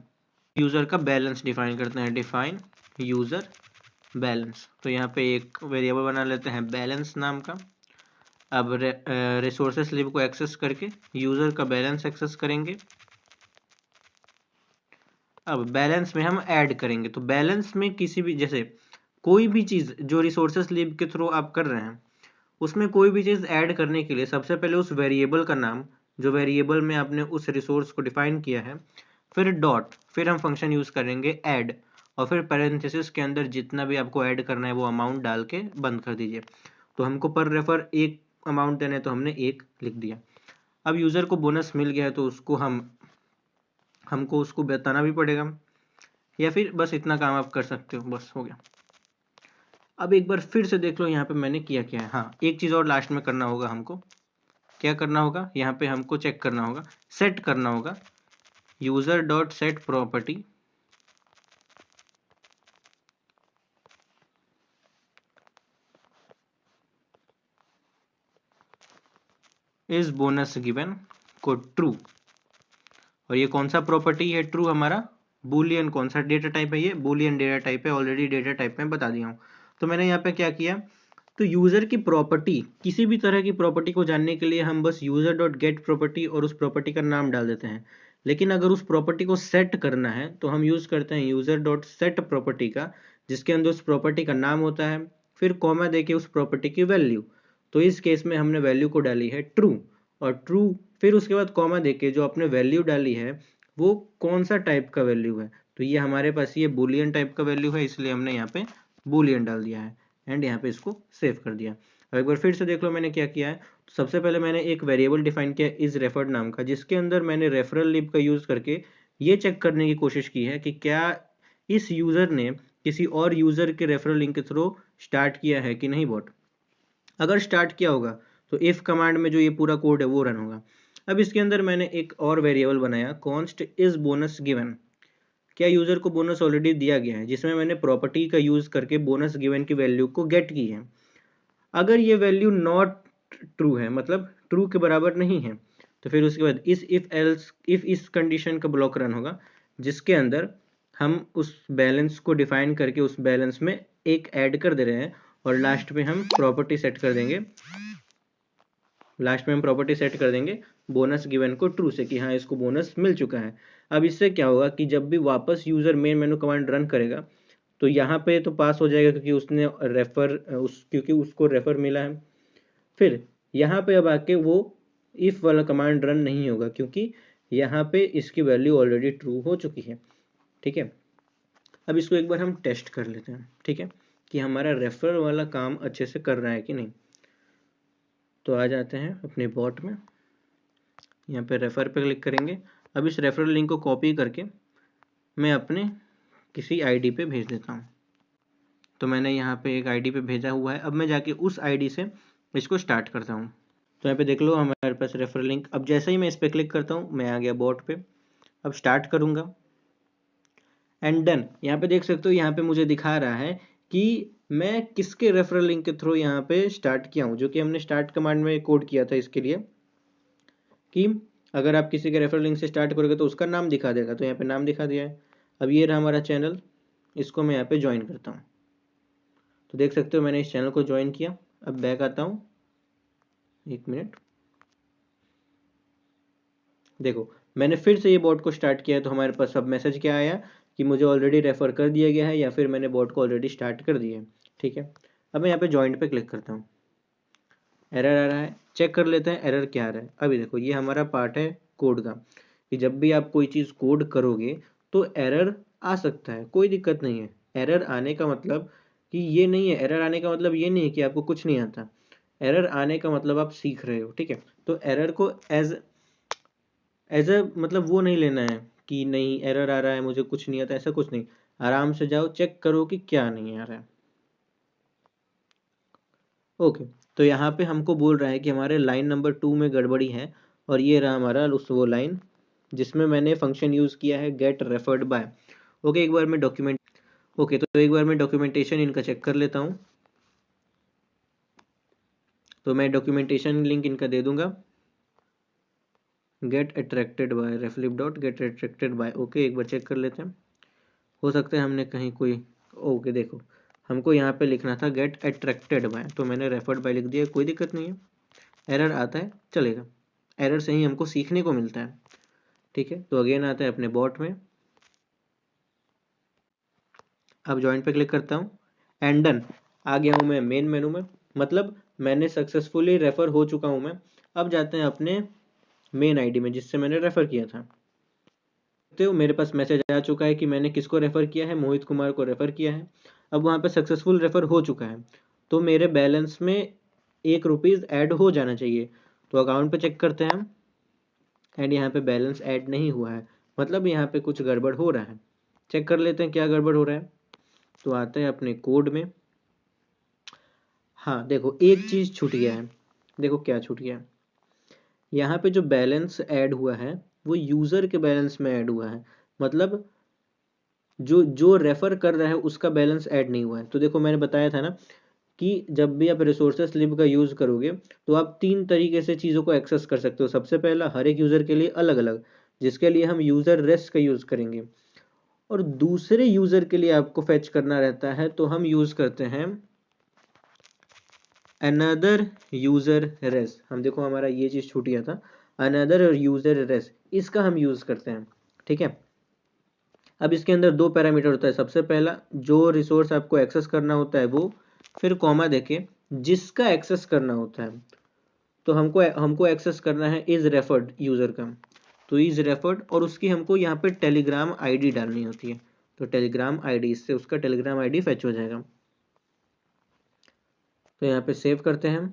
यूजर का बैलेंस डिफाइन करते हैं, डिफाइन यूजर बैलेंस। तो यहाँ पे एक वेरिएबल बना लेते हैं बैलेंस नाम का। अब रिसोर्सेस लिब को एक्सेस करके यूजर का बैलेंस एक्सेस करेंगे। अब बैलेंस में हम ऐड करेंगे, तो बैलेंस में किसी भी, जैसे कोई भी चीज जो रिसोर्सेस लिब के थ्रू आप कर रहे हैं उसमें कोई भी चीज ऐड करने के लिए सबसे पहले उस वेरिएबल का नाम, जो वेरिएबल में आपने उस रिसोर्स को डिफाइन किया है, फिर डॉट, फिर हम फंक्शन यूज करेंगे ऐड, और फिर पैरेंथेसिस के अंदर जितना भी आपको ऐड करना है वो अमाउंट डाल के बंद कर दीजिए। तो हमको पर रेफर एक अमाउंट देना है तो हमने 1 लिख दिया। अब यूजर को बोनस मिल गया है तो हमको उसको बताना भी पड़ेगा। या फिर बस इतना काम आप कर सकते हो, बस हो गया। अब एक बार फिर से देख लो यहाँ पे मैंने किया क्या है। हाँ, एक चीज़ और लास्ट में करना होगा हमको। क्या करना होगा, यहाँ पे हमको चेक करना होगा, सेट करना होगा user dot set property is bonus given को ट्रू। और ये कौन सा प्रॉपर्टी है ट्रू, हमारा बूलियन। कौन सा डेटा टाइप है, ये बूलियन डेटा टाइप है, ऑलरेडी डेटा टाइप में बता दिया हूँ। तो मैंने यहाँ पे क्या किया, तो यूजर की प्रॉपर्टी, किसी भी तरह की प्रॉपर्टी को जानने के लिए हम बस यूजर डॉट गेट प्रॉपर्टी और उस प्रॉपर्टी का नाम डाल देते हैं। लेकिन अगर उस प्रॉपर्टी को सेट करना है तो हम यूज करते हैं यूजर डॉट सेट प्रॉपर्टी का, जिसके अंदर उस प्रॉपर्टी का नाम होता है, फिर कॉमा देके उस प्रॉपर्टी की वैल्यू। तो इस केस में हमने वैल्यू को डाली है ट्रू, और ट्रू फिर उसके बाद कॉमा देके जो आपने वैल्यू डाली है वो कौन सा टाइप का वैल्यू है। तो ये हमारे पास ये बूलियन टाइप का वैल्यू है, इसलिए हमने यहाँ पे बूलियन डाल दिया है एंड यहाँ पे इसको सेव कर दिया। अब एक बार फिर से देख लो मैंने क्या किया है। तो सबसे पहले मैंने एक वेरिएबल डिफाइन किया इज रेफर्ड नाम का, जिसके अंदर मैंने रेफरल लिब का यूज करके ये चेक करने की कोशिश की है कि क्या इस यूजर ने किसी और यूजर के रेफरल लिंक के थ्रू स्टार्ट किया है कि नहीं बॉट। अगर स्टार्ट किया होगा तो इफ कमांड में जो ये पूरा कोड है वो रन होगा। अब इसके अंदर मैंने एक और वेरिएबल बनाया कॉन्स्ट इज बोनस गिवन। क्या यूजर को बोनस ऑलरेडी दिया गया है, जिसमें मैंने प्रॉपर्टी का यूज करके बोनस गिवन की वैल्यू को गेट की है। अगर ये वैल्यू नॉट ट्रू है, मतलब ट्रू के बराबर नहीं है, तो फिर उसके बाद इस इफ एल्स इफ इस कंडीशन का ब्लॉक रन होगा, जिसके अंदर हम उस बैलेंस को डिफाइन करके उस बैलेंस में एक ऐड कर दे रहे हैं, और लास्ट में हम प्रॉपर्टी सेट कर देंगे, बोनस गिवन को ट्रू से, कि हाँ इसको बोनस मिल चुका है। अब इससे क्या होगा कि जब भी वापस user main menu command run करेगा तो यहाँ पे तो पास हो जाएगा, क्योंकि क्योंकि उसको रेफर मिला है। फिर यहाँ पे अब आके वो इफ वाला कमांड रन नहीं होगा, क्योंकि यहाँ पे इसकी वैल्यू ऑलरेडी ट्रू हो चुकी है। ठीक है, अब इसको एक बार हम टेस्ट कर लेते हैं, ठीक है, कि हमारा रेफर वाला काम अच्छे से कर रहा है कि नहीं। तो आ जाते हैं अपने बॉट में, यहाँ पे रेफर पे क्लिक करेंगे। अब इस रेफरल लिंक को कॉपी करके मैं अपने किसी आईडी पे भेज देता हूँ। तो मैंने यहाँ पे एक आईडी पे भेजा हुआ है। अब मैं जाके उस आईडी से इसको स्टार्ट करता हूँ। तो यहाँ पे देख लो हमारे पास रेफरल लिंक। अब जैसे ही मैं इस पर क्लिक करता हूँ मैं आ गया बॉट पे। अब स्टार्ट करूँगा एंड डन। यहाँ पे देख सकते हो, यहाँ पे मुझे दिखा रहा है कि मैं किसके रेफरल लिंक के थ्रू यहाँ पे स्टार्ट किया हूँ, जो कि हमने स्टार्ट कमांड में कोड किया था इसके लिए, कि अगर आप किसी के रेफरल लिंक से स्टार्ट करोगे तो उसका नाम दिखा देगा। तो यहाँ पे नाम दिखा दिया है। अब ये रहा हमारा चैनल, इसको मैं यहाँ पे ज्वाइन करता हूँ। तो देख सकते हो मैंने इस चैनल को ज्वाइन किया। अब बैक आता हूँ, एक मिनट, देखो मैंने फिर से ये बॉट को स्टार्ट किया है। तो हमारे पास अब मैसेज क्या आया कि मुझे ऑलरेडी रेफर कर दिया गया है, या फिर मैंने बॉट को ऑलरेडी स्टार्ट कर दिया है। ठीक है, अब मैं यहाँ पे ज्वाइन पे क्लिक करता हूँ। एरर आ रहा है, चेक कर लेते हैं एरर क्या आ रहा है। अभी देखो ये हमारा पार्ट है कोड का, कि जब भी आप कोई चीज़ कोड करोगे तो एरर आ सकता है, कोई दिक्कत नहीं है। एरर आने का मतलब कि ये नहीं है, एरर आने का मतलब ये नहीं है कि आपको कुछ नहीं आता। एरर आने का मतलब आप सीख रहे हो। ठीक है, तो एरर को एज अ मतलब वो नहीं लेना है कि नहीं एरर आ रहा है मुझे कुछ नहीं आता, ऐसा कुछ नहीं। आराम से जाओ चेक करो कि क्या नहीं आ रहा है। ओके, तो यहाँ पे हमको बोल रहा है कि हमारे लाइन नंबर 2 में गड़बड़ी है, और ये रहा हमारा उस वो लाइन जिसमें मैंने फंक्शन यूज़ किया है गेट रेफर्ड बाय। ओके, एक बार मैं डॉक्यूमेंटेशन इनका चेक कर लेता हूँ। तो मैं डॉक्यूमेंटेशन लिंक इनका दे दूंगा, गेट अट्रैक्टेड बाय रेफलिप dot get attracted by. Okay, एक बार चेक कर लेते हैं, हो सकता है हमने कहीं कोई, ओके देखो हमको यहाँ पे लिखना था गेट अट्रैक्टेड बाय, तो मैंने रेफर्ड बाय लिख दिया, कोई दिक्कत नहीं है। एरर आता है चलेगा, एरर से ही हमको सीखने को मिलता है। ठीक है, तो अगेन आता है अपने बॉट में। अब ज्वाइन पे क्लिक करता हूँ एंड डन। आ गया हूँ मैं मेन मेनू में, मतलब मैंने सक्सेसफुली रेफर हो चुका हूँ मैं। अब जाते हैं अपने मेन आईडी में जिससे मैंने रेफर किया था। तो मेरे पास मैसेज आ चुका है कि मैंने किसको रेफर किया है, मोहित कुमार को रेफर किया है। अब वहाँ पे सक्सेसफुल रेफर हो चुका है, तो मेरे बैलेंस में ₹1 ऐड हो जाना चाहिए। तो अकाउंट पे चेक करते हैं हम, एंड यहाँ पे बैलेंस ऐड नहीं हुआ है, मतलब यहाँ पे कुछ गड़बड़ हो रहा है। चेक कर लेते हैं क्या गड़बड़ हो रहा है। तो आते हैं अपने कोड में। हाँ देखो एक चीज़ छूट गया है। देखो क्या छूट गया है, यहाँ पे जो बैलेंस ऐड हुआ है वो यूज़र के बैलेंस में ऐड हुआ है, मतलब जो जो रेफर कर रहा है उसका बैलेंस ऐड नहीं हुआ है। तो देखो मैंने बताया था ना कि जब भी आप रिसोर्सेस लिब का यूज़ करोगे तो आप तीन तरीके से चीज़ों को एक्सेस कर सकते हो। सबसे पहला हर एक यूज़र के लिए अलग अलग, जिसके लिए हम यूज़र रेस्ट का यूज़ करेंगे, और दूसरे यूज़र के लिए आपको फेच करना रहता है तो हम यूज़ करते हैं अनदर यूज़र रेस्ट। हम देखो हमारा ये चीज़ छूट गया था, अनदर यूज़र रेस्ट, इसका हम यूज़ करते हैं। ठीक है, अब इसके अंदर दो पैरामीटर होता है। सबसे पहला जो रिसोर्स आपको एक्सेस करना होता है वो, फिर कॉमा देके जिसका एक्सेस करना होता है। तो हमको हमको एक्सेस करना है इज रेफर्ड यूज़र का, तो इज रेफर्ड, और उसकी हमको यहाँ पे टेलीग्राम आईडी डालनी होती है। तो टेलीग्राम आईडी, इससे उसका टेलीग्राम आईडी फेच हो जाएगा। तो यहाँ पे सेव करते हैं हम।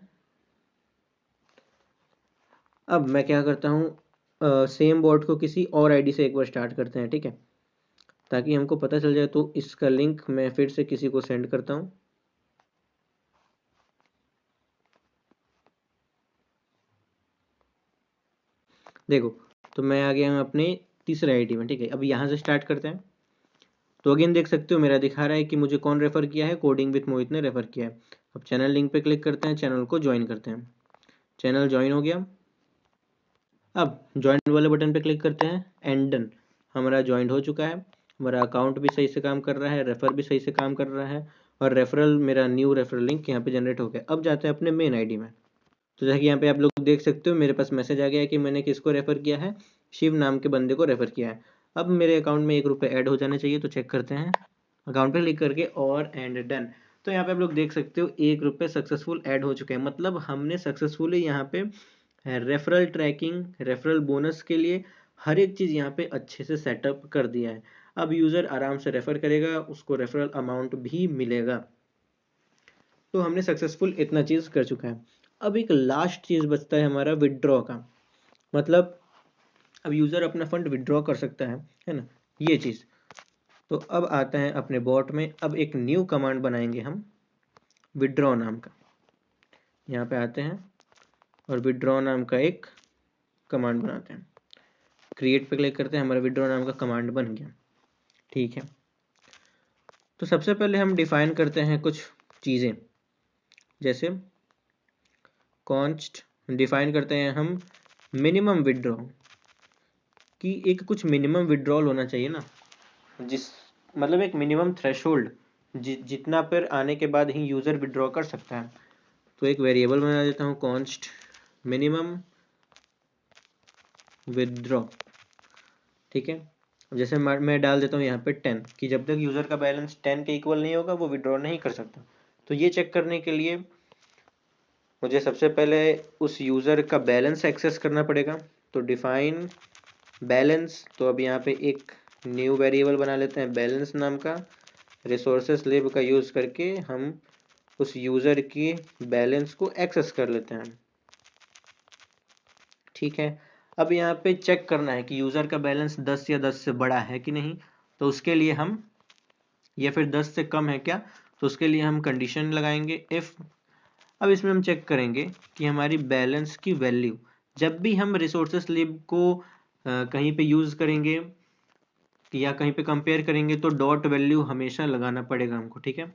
अब मैं क्या करता हूँ, सेम बॉट को किसी और आईडी से एक बार स्टार्ट करते हैं, ठीक है, ताकि हमको पता चल जाए। तो इसका लिंक मैं फिर से किसी को सेंड करता हूँ। देखो तो मैं आ गया हूँ अपने तीसरे आईडी में, ठीक है। अब यहाँ से स्टार्ट करते हैं। तो अगेन देख सकते हो मेरा दिखा रहा है कि मुझे कौन रेफ़र किया है, कोडिंग विद मोहित ने रेफ़र किया है। अब चैनल लिंक पे क्लिक करते हैं, चैनल को ज्वाइन करते हैं। चैनल ज्वाइन हो गया। अब ज्वाइन वाले बटन पे क्लिक करते हैं एंड डन। हमारा ज्वाइन हो चुका है, हमारा अकाउंट भी सही से काम कर रहा है, रेफ़र भी सही से काम कर रहा है, और रेफरल मेरा न्यू रेफरल लिंक यहाँ पे जनरेट हो गया। अब जाते हैं अपने मेन आईडी में। तो जैसे कि यहाँ पे आप लोग देख सकते हो मेरे पास मैसेज आ गया है कि मैंने किसको रेफ़र किया है, शिव नाम के बंदे को रेफ़र किया है। अब मेरे अकाउंट में 1 रुपये ऐड हो जाने चाहिए, तो चेक करते हैं अकाउंट पे क्लिक करके, और एंड डन। तो यहाँ पे आप लोग देख सकते हो 1 रुपये सक्सेसफुल ऐड हो चुके हैं, मतलब हमने सक्सेसफुली यहाँ पे रेफरल ट्रैकिंग, रेफरल बोनस के लिए हर एक चीज़ यहाँ पे अच्छे से सेटअप कर दिया है। अब यूज़र आराम से रेफ़र करेगा, उसको रेफरल अमाउंट भी मिलेगा। तो हमने सक्सेसफुल इतना चीज़ कर चुका है। अब एक लास्ट चीज़ बचता है हमारा विड्रॉ का, मतलब अब यूज़र अपना फंड विड्रॉ कर सकता है ना, ये चीज़। तो अब आता है अपने बॉट में, अब एक न्यू कमांड बनाएंगे हम विड्रॉ नाम का। यहाँ पे आते हैं और विड्रॉ नाम का एक कमांड बनाते हैं। क्रिएट पे क्लिक करते हैं, हमारा विड्रॉ नाम का कमांड बन गया। ठीक है, तो सबसे पहले हम डिफाइन करते हैं कुछ चीज़ें, जैसे कॉन्स्ट डिफाइन करते हैं हम मिनिमम विड्रॉ कि एक कुछ मिनिमम विड्रॉल होना चाहिए ना, जिस मतलब एक मिनिमम थ्रेशोल्ड जितना पर आने के बाद ही यूज़र विड्रॉ कर सकता है। तो एक वेरिएबल बना देता हूँ कॉन्स्ट मिनिमम विड्रॉ, ठीक है। अब जैसे मैं डाल देता हूँ यहाँ पे 10, कि जब तक यूज़र का बैलेंस 10 के इक्वल नहीं होगा वो विड्रॉ नहीं कर सकता। तो ये चेक करने के लिए मुझे सबसे पहले उस यूज़र का बैलेंस एक्सेस करना पड़ेगा। तो डिफाइन बैलेंस, तो अब यहाँ पे एक न्यू वेरिएबल बना लेते हैं बैलेंस नाम का। रिसोर्सेस लिब का यूज़ करके हम उस यूज़र की बैलेंस को एक्सेस कर लेते हैं, ठीक है। अब यहाँ पे चेक करना है कि यूज़र का बैलेंस 10 या 10 से बड़ा है कि नहीं, तो उसके लिए हम, या फिर 10 से कम है क्या, तो उसके लिए हम कंडीशन लगाएंगे इफ़। अब इसमें हम चेक करेंगे कि हमारी बैलेंस की वैल्यू, जब भी हम रिसोर्सेस लिब को कहीं पे यूज़ करेंगे या कहीं पे कंपेयर करेंगे तो डॉट वैल्यू हमेशा लगाना पड़ेगा हमको, ठीक है।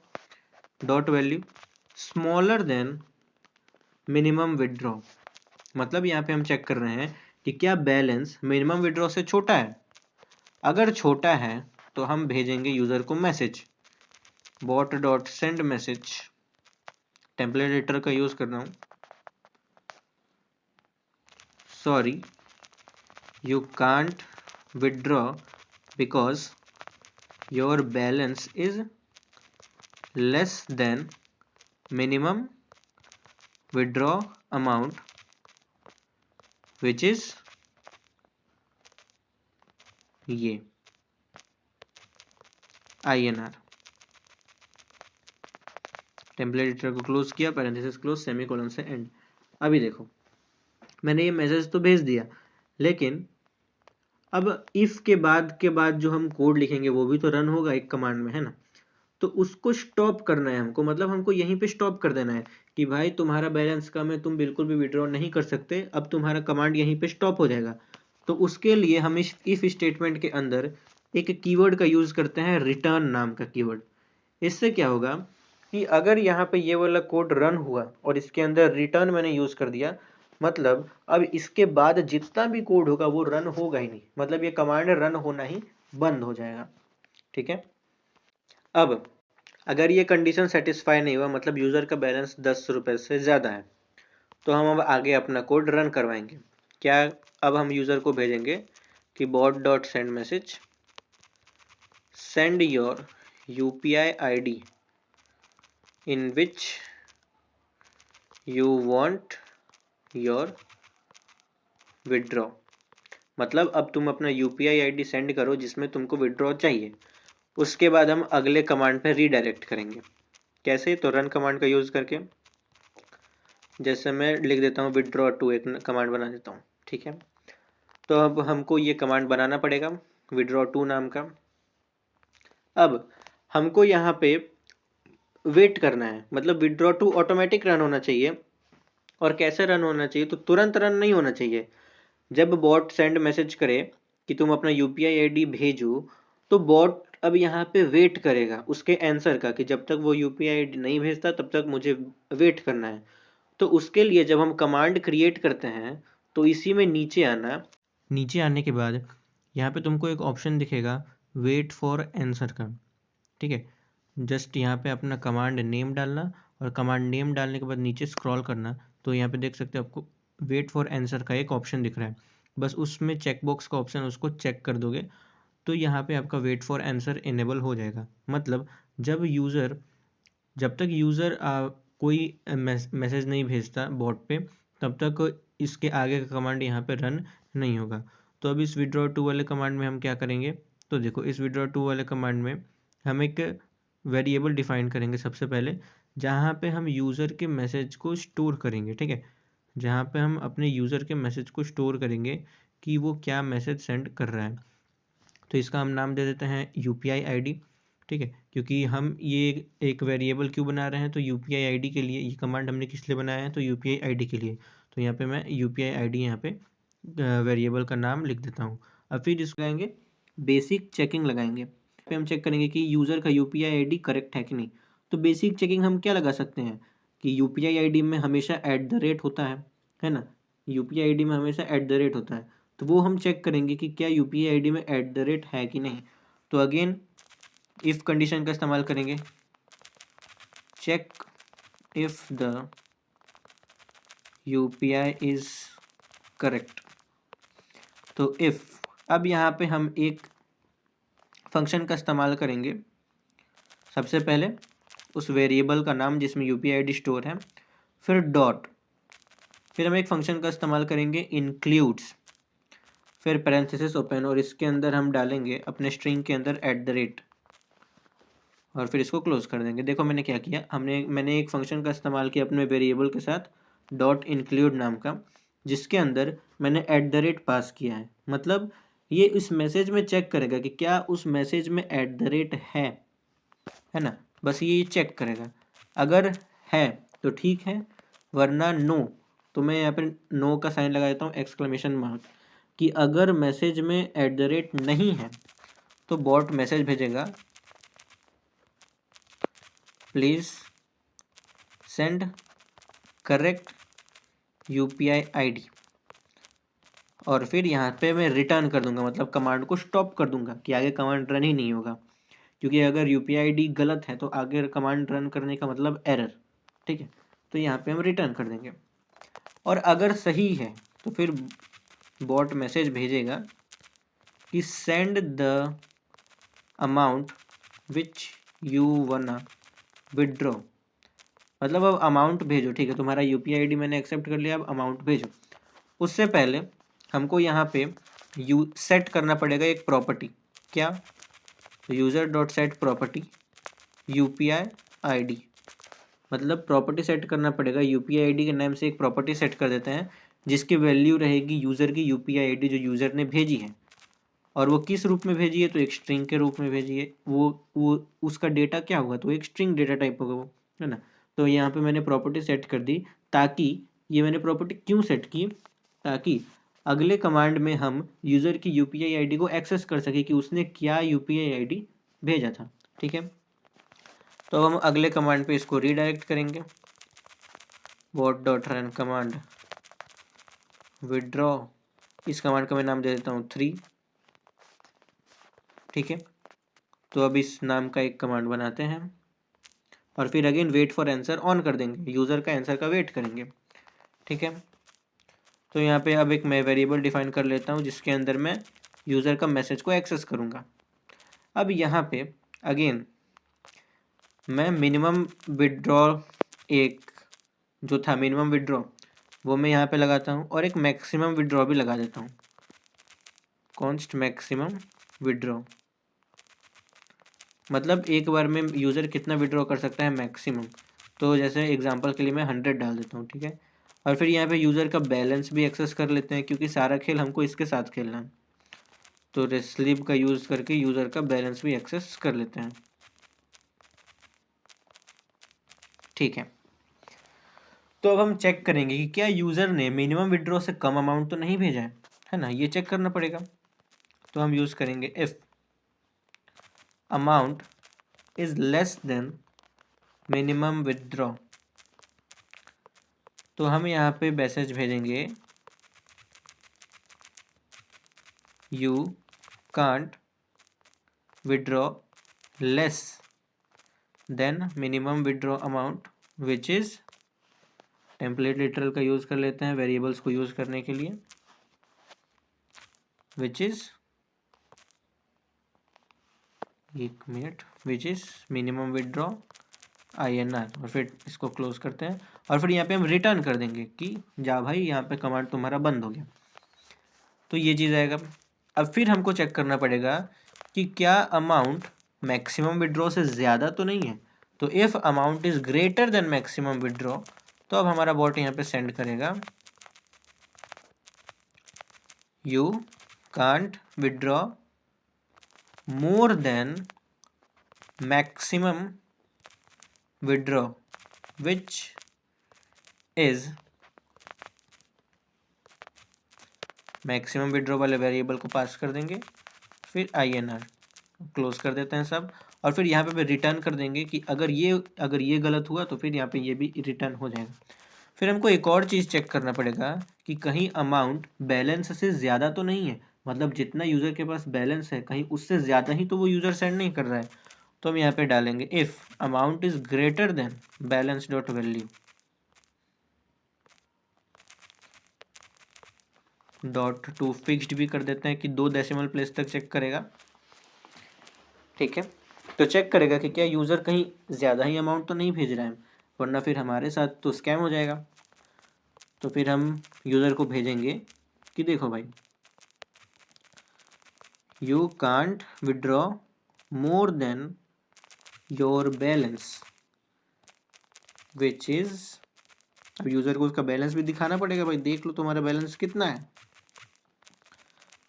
Dot value smaller than minimum withdraw, मतलब यहाँ पे हम चेक कर रहे हैं कि क्या बैलेंस मिनिमम विड्रॉ से छोटा है। अगर छोटा है तो हम भेजेंगे यूज़र को message bot dot send message, template editor का यूज़ कर रहा हूँ, sorry you can't withdraw because your balance is less than minimum withdraw amount which is ये INR। टेम्पलेट एडिटर को क्लोज किया, पैरेंथेसिस क्लोज, सेमीकोलन से एंड। अभी देखो मैंने ये मैसेज तो भेज दिया, लेकिन अब इफ़ के बाद जो हम कोड लिखेंगे वो भी तो रन होगा एक कमांड में, है ना। तो उसको स्टॉप करना है हमको, मतलब हमको यहीं पे स्टॉप कर देना है कि भाई तुम्हारा बैलेंस कम है, तुम बिल्कुल भी विड्रॉ नहीं कर सकते, अब तुम्हारा कमांड यहीं पे स्टॉप हो जाएगा। तो उसके लिए हम इस इफ स्टेटमेंट के अंदर एक कीवर्ड का यूज करते हैं, रिटर्न नाम का कीवर्ड। इससे क्या होगा कि अगर यहाँ पे ये वाला कोड रन हुआ और इसके अंदर रिटर्न मैंने यूज कर दिया, मतलब अब इसके बाद जितना भी कोड होगा वो रन होगा ही नहीं, मतलब ये कमांड रन होना ही बंद हो जाएगा। ठीक है। अब अगर ये कंडीशन सेटिस्फाई नहीं हुआ, मतलब यूजर का बैलेंस 10 रुपए से ज्यादा है, तो हम अब आगे अपना कोड रन करवाएंगे। क्या, अब हम यूजर को भेजेंगे कि bot dot send message, send your UPI ID in which you want your withdraw। मतलब अब तुम अपना UPI ID सेंड करो जिसमें तुमको विड्रॉ चाहिए। उसके बाद हम अगले कमांड पे रीडायरेक्ट करेंगे। कैसे, तो रन कमांड का यूज करके, जैसे मैं लिख देता हूँ विड्रॉ टू, एक कमांड बना देता हूँ। ठीक है। तो अब हमको ये कमांड बनाना पड़ेगा विड्रॉ टू नाम का। अब हमको यहाँ पे वेट करना है, मतलब विड्रॉ टू ऑटोमेटिक रन होना चाहिए। और कैसे रन होना चाहिए, तो तुरंत रन नहीं होना चाहिए। जब बॉट सेंड मैसेज करे कि तुम अपना UPI ID भेजो, तो बॉट अब यहाँ पे वेट करेगा उसके आंसर का, कि जब तक वो UPI ID नहीं भेजता तब तक मुझे वेट करना है। तो उसके लिए जब हम कमांड क्रिएट करते हैं तो इसी में नीचे आना, नीचे आने के बाद यहाँ पे तुमको एक ऑप्शन दिखेगा वेट फॉर आंसर का। ठीक है। जस्ट यहाँ पे अपना कमांड नेम डालना, और कमांड नेम डालने के बाद नीचे स्क्रॉल करना, तो यहाँ पे देख सकते हो आपको वेट फॉर आंसर का एक ऑप्शन दिख रहा है। बस उसमें चेकबॉक्स का ऑप्शन, उसको चेक कर दोगे तो यहाँ पे आपका वेट फॉर आंसर इनेबल हो जाएगा। मतलब जब तक यूज़र कोई मैसेज नहीं भेजता बॉट पे, तब तक इसके आगे का कमांड यहाँ पे रन नहीं होगा। तो अब इस विड्रॉ टू वाले कमांड में हम क्या करेंगे, तो देखो इस विड्रॉ टू वाले कमांड में हम एक वेरिएबल डिफाइन करेंगे सबसे पहले, जहाँ पे हम यूज़र के मैसेज को स्टोर करेंगे। ठीक है। जहाँ पे हम अपने यूज़र के मैसेज को स्टोर करेंगे कि वो क्या मैसेज सेंड कर रहा है। तो इसका हम नाम दे देते हैं UPI ID। ठीक है। क्योंकि हम ये एक वेरिएबल क्यों बना रहे हैं, तो UPI ID के लिए। ये कमांड हमने किस लिए बनाया है, तो UPI ID के लिए। तो यहाँ पे मैं UPI ID यहाँ पे वेरिएबल का नाम लिख देता हूँ। अब फिर इसको लगाएंगे बेसिक चेकिंग लगाएंगे, पे हम चेक करेंगे कि यूज़र का UPI ID करेक्ट है कि नहीं। तो बेसिक चेकिंग हम क्या लगा सकते हैं कि UPI ID में हमेशा @ होता है ना। UPI ID में हमेशा @ होता है, तो वो हम चेक करेंगे कि क्या UPI ID में @ है कि नहीं। तो अगेन इफ़ कंडीशन का इस्तेमाल करेंगे, check if the UPI is correct. तो इफ़, अब यहाँ पे हम एक फंक्शन का इस्तेमाल करेंगे। सबसे पहले उस वेरिएबल का नाम जिसमें UPI ID स्टोर है, फिर डॉट, फिर हम एक फंक्शन का इस्तेमाल करेंगे इंक्लूड्स, फिर पैरेंथेसिस ओपन, और इसके अंदर हम डालेंगे अपने स्ट्रिंग के अंदर @ और फिर इसको क्लोज कर देंगे। देखो मैंने क्या किया, मैंने एक फंक्शन का इस्तेमाल किया अपने वेरिएबल के साथ डॉट इंक्लूड नाम का, जिसके अंदर मैंने @ पास किया है। मतलब ये इस मैसेज में चेक करेगा कि क्या उस मैसेज में @ है ना। बस ये चेक करेगा, अगर है तो ठीक है, वरना नो। तो मैं यहाँ पर नो का साइन लगा देता हूँ, एक्सक्लेमेशन मार्क, कि अगर मैसेज में @ नहीं है तो बॉट मैसेज भेजेगा please send correct UPI ID, और फिर यहाँ पे मैं रिटर्न कर दूंगा, मतलब कमांड को स्टॉप कर दूंगा कि आगे कमांड रन ही नहीं होगा। क्योंकि अगर UPI ID गलत है तो आगे कमांड रन करने का मतलब एरर। ठीक है। तो यहाँ पे हम रिटर्न कर देंगे, और अगर सही है तो फिर बॉट मैसेज भेजेगा कि send the amount which you wanna withdraw. मतलब अब अमाउंट भेजो। ठीक है, तुम्हारा UPI ID मैंने एक्सेप्ट कर लिया, अब अमाउंट भेजो। उससे पहले हमको यहाँ पे सेट करना पड़ेगा एक प्रॉपर्टी। क्या, user dot set property UPI ID। मतलब प्रॉपर्टी सेट करना पड़ेगा, UPI ID के नाम से एक प्रॉपर्टी सेट कर देते हैं जिसकी वैल्यू रहेगी यूज़र की UPI ID जो यूज़र ने भेजी है। और वो किस रूप में भेजी है, तो एक स्ट्रिंग के रूप में भेजी है। वो उसका डेटा क्या होगा, तो एक स्ट्रिंग डेटा टाइप होगा वो, है ना। तो यहाँ पे मैंने प्रॉपर्टी सेट कर दी, ताकि ये मैंने प्रॉपर्टी क्यों सेट की, ताकि अगले कमांड में हम यूज़र की यूपीआई आईडी को एक्सेस कर सके कि उसने क्या यूपीआई आईडी भेजा था। ठीक है, तो हम अगले कमांड पे इसको रीडायरेक्ट करेंगे, bot.run कमांड विड्रॉ, इस कमांड का मैं नाम दे देता हूँ 3। ठीक है, तो अब इस नाम का एक कमांड बनाते हैं और फिर again wait for answer on कर देंगे, यूज़र का आंसर का वेट करेंगे। ठीक है, तो यहाँ पे अब एक मैं वेरिएबल डिफाइन कर लेता हूँ जिसके अंदर मैं यूज़र का मैसेज को एक्सेस करूँगा। अब यहाँ पे अगेन मैं मिनिमम विड्रॉ, एक जो था मिनिमम विड्रॉ वो मैं यहाँ पे लगाता हूँ, और एक मैक्सिमम विड्रॉ भी लगा देता हूँ, कॉन्स्ट मैक्सिमम विड्रॉ। मतलब एक बार में यूज़र कितना विड्रॉ कर सकता है, मैक्सिमम। तो जैसे एग्जांपल के लिए मैं 100 डाल देता हूँ। ठीक है, और फिर यहाँ पे यूज़र का बैलेंस भी एक्सेस कर लेते हैं, क्योंकि सारा खेल हमको इसके साथ खेलना है। तो रिसीव का यूज़ करके यूज़र का बैलेंस भी एक्सेस कर लेते हैं। ठीक है, तो अब हम चेक करेंगे कि क्या यूज़र ने मिनिमम विड्रॉ से कम अमाउंट तो नहीं भेजा है ना, ये चेक करना पड़ेगा। तो हम यूज़ करेंगे if amount is less than minimum withdraw, तो हम यहाँ पे मैसेज भेजेंगे you can't withdraw less than minimum withdraw amount which is, template literal का यूज़ कर लेते हैं वेरिएबल्स को यूज़ करने के लिए, विच इज़, एक minute, which is minimum withdraw INR, और फिर इसको क्लोज करते हैं। और फिर यहाँ पे हम रिटर्न कर देंगे कि जा भाई यहाँ पे कमांड तुम्हारा बंद हो गया, तो ये चीज़ आएगा। अब फिर हमको चेक करना पड़ेगा कि क्या अमाउंट मैक्सिमम विड्रॉ से ज़्यादा तो नहीं है। तो if amount is greater than maximum withdraw, तो अब हमारा बॉट यहाँ पे सेंड करेगा you can't withdraw more than maximum withdraw which is, maximum withdraw वाले वेरिएबल को पास कर देंगे, फिर INR, क्लोज कर देते हैं सब। और फिर यहाँ पे रिटर्न कर देंगे कि अगर ये गलत हुआ तो फिर यहाँ पे ये भी रिटर्न हो जाएगा। फिर हमको एक और चीज़ चेक करना पड़ेगा कि कहीं अमाउंट बैलेंस से ज़्यादा तो नहीं है, मतलब जितना यूज़र के पास बैलेंस है कहीं उससे ज़्यादा ही तो वो यूज़र सेंड नहीं कर रहा है। तो हम यहाँ पे डालेंगे if amount is greater than balance dot value dot to fixed भी कर देते हैं कि 2 डेसिमल प्लेस तक चेक करेगा। ठीक है, तो चेक करेगा कि क्या यूज़र कहीं ज़्यादा ही अमाउंट तो नहीं भेज रहा है, वरना फिर हमारे साथ तो स्कैम हो जाएगा। तो फिर हम यूज़र को भेजेंगे कि देखो भाई you can't withdraw more than your balance which is, अब यूज़र को उसका बैलेंस भी दिखाना पड़ेगा, भाई देख लो तुम्हारा बैलेंस कितना है।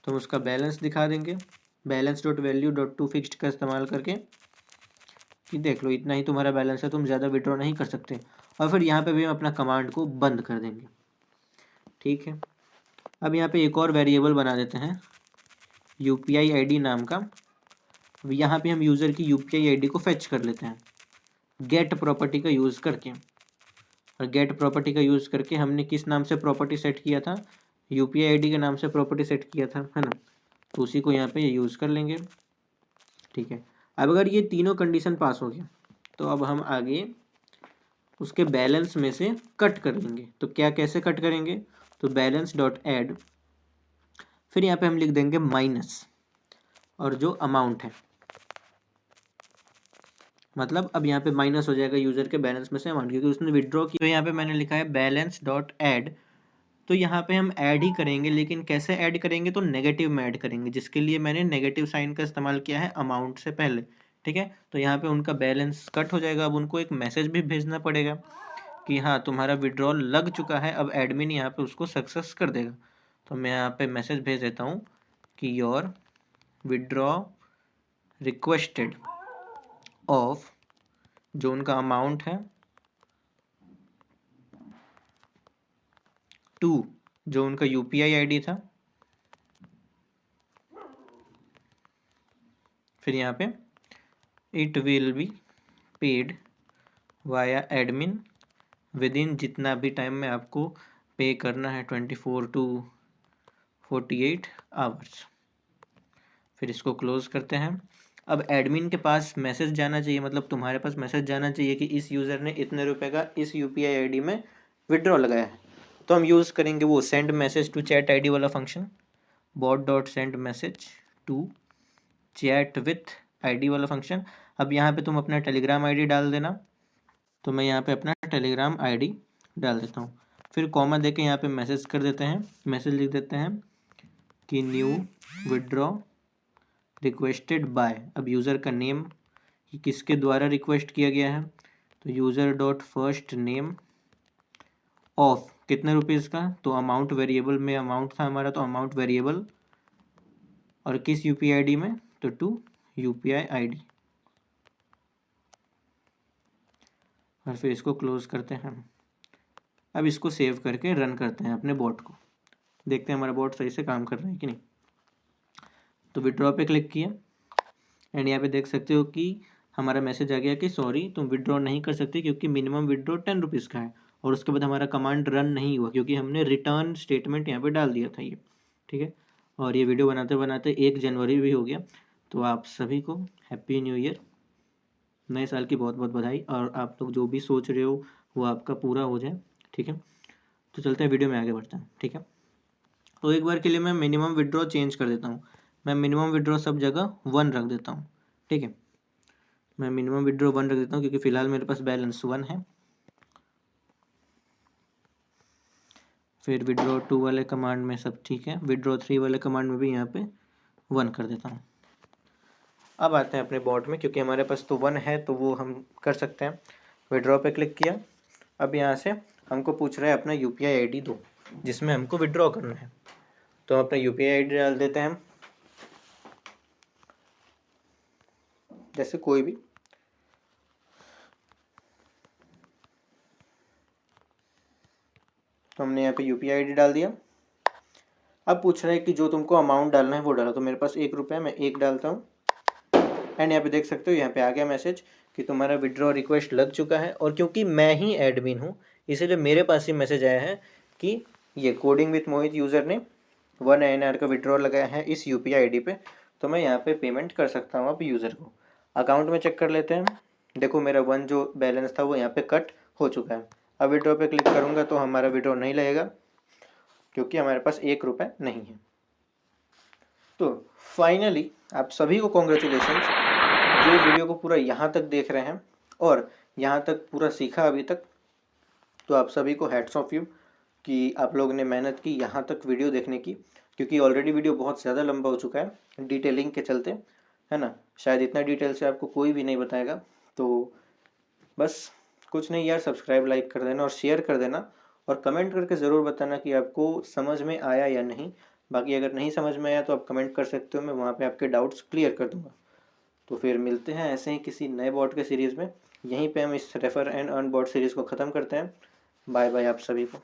तो हम उसका बैलेंस दिखा देंगे balance dot value dot to fixed का इस्तेमाल करके कि देख लो इतना ही तुम्हारा बैलेंस है, तुम ज़्यादा विड्रॉ नहीं कर सकते। और फिर यहाँ पे भी हम अपना कमांड को बंद कर देंगे। ठीक है, अब यहाँ पे एक और वेरिएबल बना देते हैं UPI ID नाम का। अब यहाँ पे हम यूज़र की UPI ID को फेच कर लेते हैं गेट प्रॉपर्टी का यूज़ करके। और गेट प्रॉपर्टी का यूज़ करके हमने किस नाम से प्रॉपर्टी सेट किया था, UPI ID के नाम से प्रॉपर्टी सेट किया था, है ना। तो उसी को यहाँ पे यूज़ कर लेंगे। ठीक है, अब अगर ये तीनों कंडीशन पास हो गया तो अब हम आगे उसके बैलेंस में से कट कर लेंगे। तो क्या कैसे कट करेंगे, तो बैलेंस डॉट ऐड, फिर यहाँ पे हम लिख देंगे माइनस और जो अमाउंट है, मतलब अब यहाँ पे माइनस हो जाएगा यूज़र के बैलेंस में से अमाउंट, क्योंकि उसने विड्रॉ की। तो यहाँ पे मैंने लिखा है बैलेंस डॉट ऐड, तो यहाँ पे हम ऐड ही करेंगे, लेकिन कैसे ऐड करेंगे, तो नेगेटिव में ऐड करेंगे, जिसके लिए मैंने नेगेटिव साइन का इस्तेमाल किया है अमाउंट से पहले। ठीक है, तो यहाँ पे उनका बैलेंस कट हो जाएगा। अब उनको एक मैसेज भी भेजना पड़ेगा कि हाँ तुम्हारा विड्रॉल लग चुका है। अब एडमिन यहाँ पे उसको सक्सेस कर देगा। तो मैं यहाँ पे मैसेज भेज देता हूँ कि योर विड्रॉ रिक्वेस्टेड ऑफ, जो उनका अमाउंट है, टू, जो उनका यूपीआई आईडी था, फिर यहाँ पे it will be paid via admin with in, जितना भी टाइम में आपको पे करना है, 24 to 48 आवर्स। फिर इसको क्लोज करते हैं। अब एडमिन के पास मैसेज जाना चाहिए, मतलब तुम्हारे पास मैसेज जाना चाहिए कि इस यूज़र ने इतने रुपए का इस यूपीआई आईडी में विड्रॉ लगाया है। तो हम यूज़ करेंगे वो send message to chat ID वाला function, bot dot send message to chat with ID वाला फंक्शन। अब यहाँ पे तुम अपना टेलीग्राम आईडी डाल देना, तो मैं यहाँ पे अपना टेलीग्राम आईडी डाल देता हूँ। फिर कॉमा देके यहाँ पे मैसेज कर देते हैं, मैसेज लिख देते हैं कि न्यू विड्रॉ रिक्वेस्टेड बाय। अब यूज़र का नेम कि किसके द्वारा रिक्वेस्ट किया गया है, तो user dot first name of कितने रुपीज़ का, तो अमाउंट वेरिएबल में अमाउंट था हमारा, तो अमाउंट वेरिएबल, और किस यूपीआई आईडी में, तो टू यूपीआई आईडी। और फिर इसको क्लोज करते हैं। अब इसको सेव करके रन करते हैं अपने बॉट को, देखते हैं हमारा बॉट सही से काम कर रहा है कि नहीं। तो विड्रॉ पे क्लिक किया एंड यहाँ पे देख सकते हो कि हमारा मैसेज आ गया कि सॉरी तुम विड्रॉ नहीं कर सकते क्योंकि मिनिमम विड्रॉ 10 रुपीज़ का है। और उसके बाद हमारा कमांड रन नहीं हुआ क्योंकि हमने रिटर्न स्टेटमेंट यहाँ पे डाल दिया था ये, ठीक है। और ये वीडियो बनाते बनाते 1 जनवरी भी हो गया। तो आप सभी को हैप्पी न्यू ईयर, नए साल की बहुत बहुत बधाई, और आप लोग जो भी सोच रहे हो वो आपका पूरा हो जाए, ठीक है। तो चलते हैं वीडियो में आगे बढ़ते हैं, ठीक है। तो एक बार के लिए मैं मिनिमम विड्रॉ चेंज कर देता हूँ, मैं मिनिमम विड्रॉ सब जगह 1 रख देता हूँ, ठीक है। मैं मिनिमम विड्रॉ 1 रख देता हूँ क्योंकि फ़िलहाल मेरे पास बैलेंस 1 है। फिर विड्रॉ 2 वाले कमांड में सब ठीक है, विड्रॉ 3 वाले कमांड में भी यहाँ पे 1 कर देता हूँ। अब आते हैं अपने बॉट में, क्योंकि हमारे पास तो 1 है तो वो हम कर सकते हैं। विड्रॉ पे क्लिक किया। अब यहाँ से हमको पूछ रहा है अपना यूपीआई आईडी दो जिसमें हमको विड्रॉ करना है, तो हम अपना यूपीआई आईडी डाल देते हैं, जैसे कोई भी। तो हमने यहाँ पे यूपीआई आईडी डाल दिया। अब पूछ रहा है कि जो तुमको अमाउंट डालना है वो डालो, तो मेरे पास 1 रुपया, मैं 1 डालता हूँ। एंड यहाँ पे देख सकते हो यहाँ पे आ गया मैसेज कि तुम्हारा विड्रॉ रिक्वेस्ट लग चुका है। और क्योंकि मैं ही एडमिन हूँ इसीलिए मेरे पास ही मैसेज आया है कि ये कोडिंग विथ मोहित यूज़र ने 1 INR का विड्रॉ लगाया है इस यूपीआई आईडी पे, तो मैं यहाँ पे पेमेंट कर सकता हूँ अब यूज़र को। अकाउंट में चेक कर लेते हैं। देखो मेरा 1 जो बैलेंस था वो यहाँ पे कट हो चुका है। अब विड्रॉ पे क्लिक करूँगा तो हमारा विड्रॉ नहीं लगेगा क्योंकि हमारे पास 1 रुपये नहीं है। तो फाइनली आप सभी को कॉन्ग्रेचुलेशंस जो वीडियो को पूरा यहाँ तक देख रहे हैं और यहाँ तक पूरा सीखा अभी तक। तो आप सभी को हैट्स ऑफ यू कि आप लोगों ने मेहनत की यहाँ तक वीडियो देखने की, क्योंकि ऑलरेडी वीडियो बहुत ज़्यादा लंबा हो चुका है डिटेलिंग के चलते, है ना। शायद इतना डिटेल से आपको कोई भी नहीं बताएगा। तो बस कुछ नहीं यार, सब्सक्राइब लाइक कर देना और शेयर कर देना और कमेंट करके ज़रूर बताना कि आपको समझ में आया या नहीं। बाकी अगर नहीं समझ में आया तो आप कमेंट कर सकते हो, मैं वहाँ पे आपके डाउट्स क्लियर कर दूँगा। तो फिर मिलते हैं ऐसे ही किसी नए बॉट के सीरीज़ में। यहीं पे हम इस refer and earn bot series को ख़त्म करते हैं। बाय बाय आप सभी को।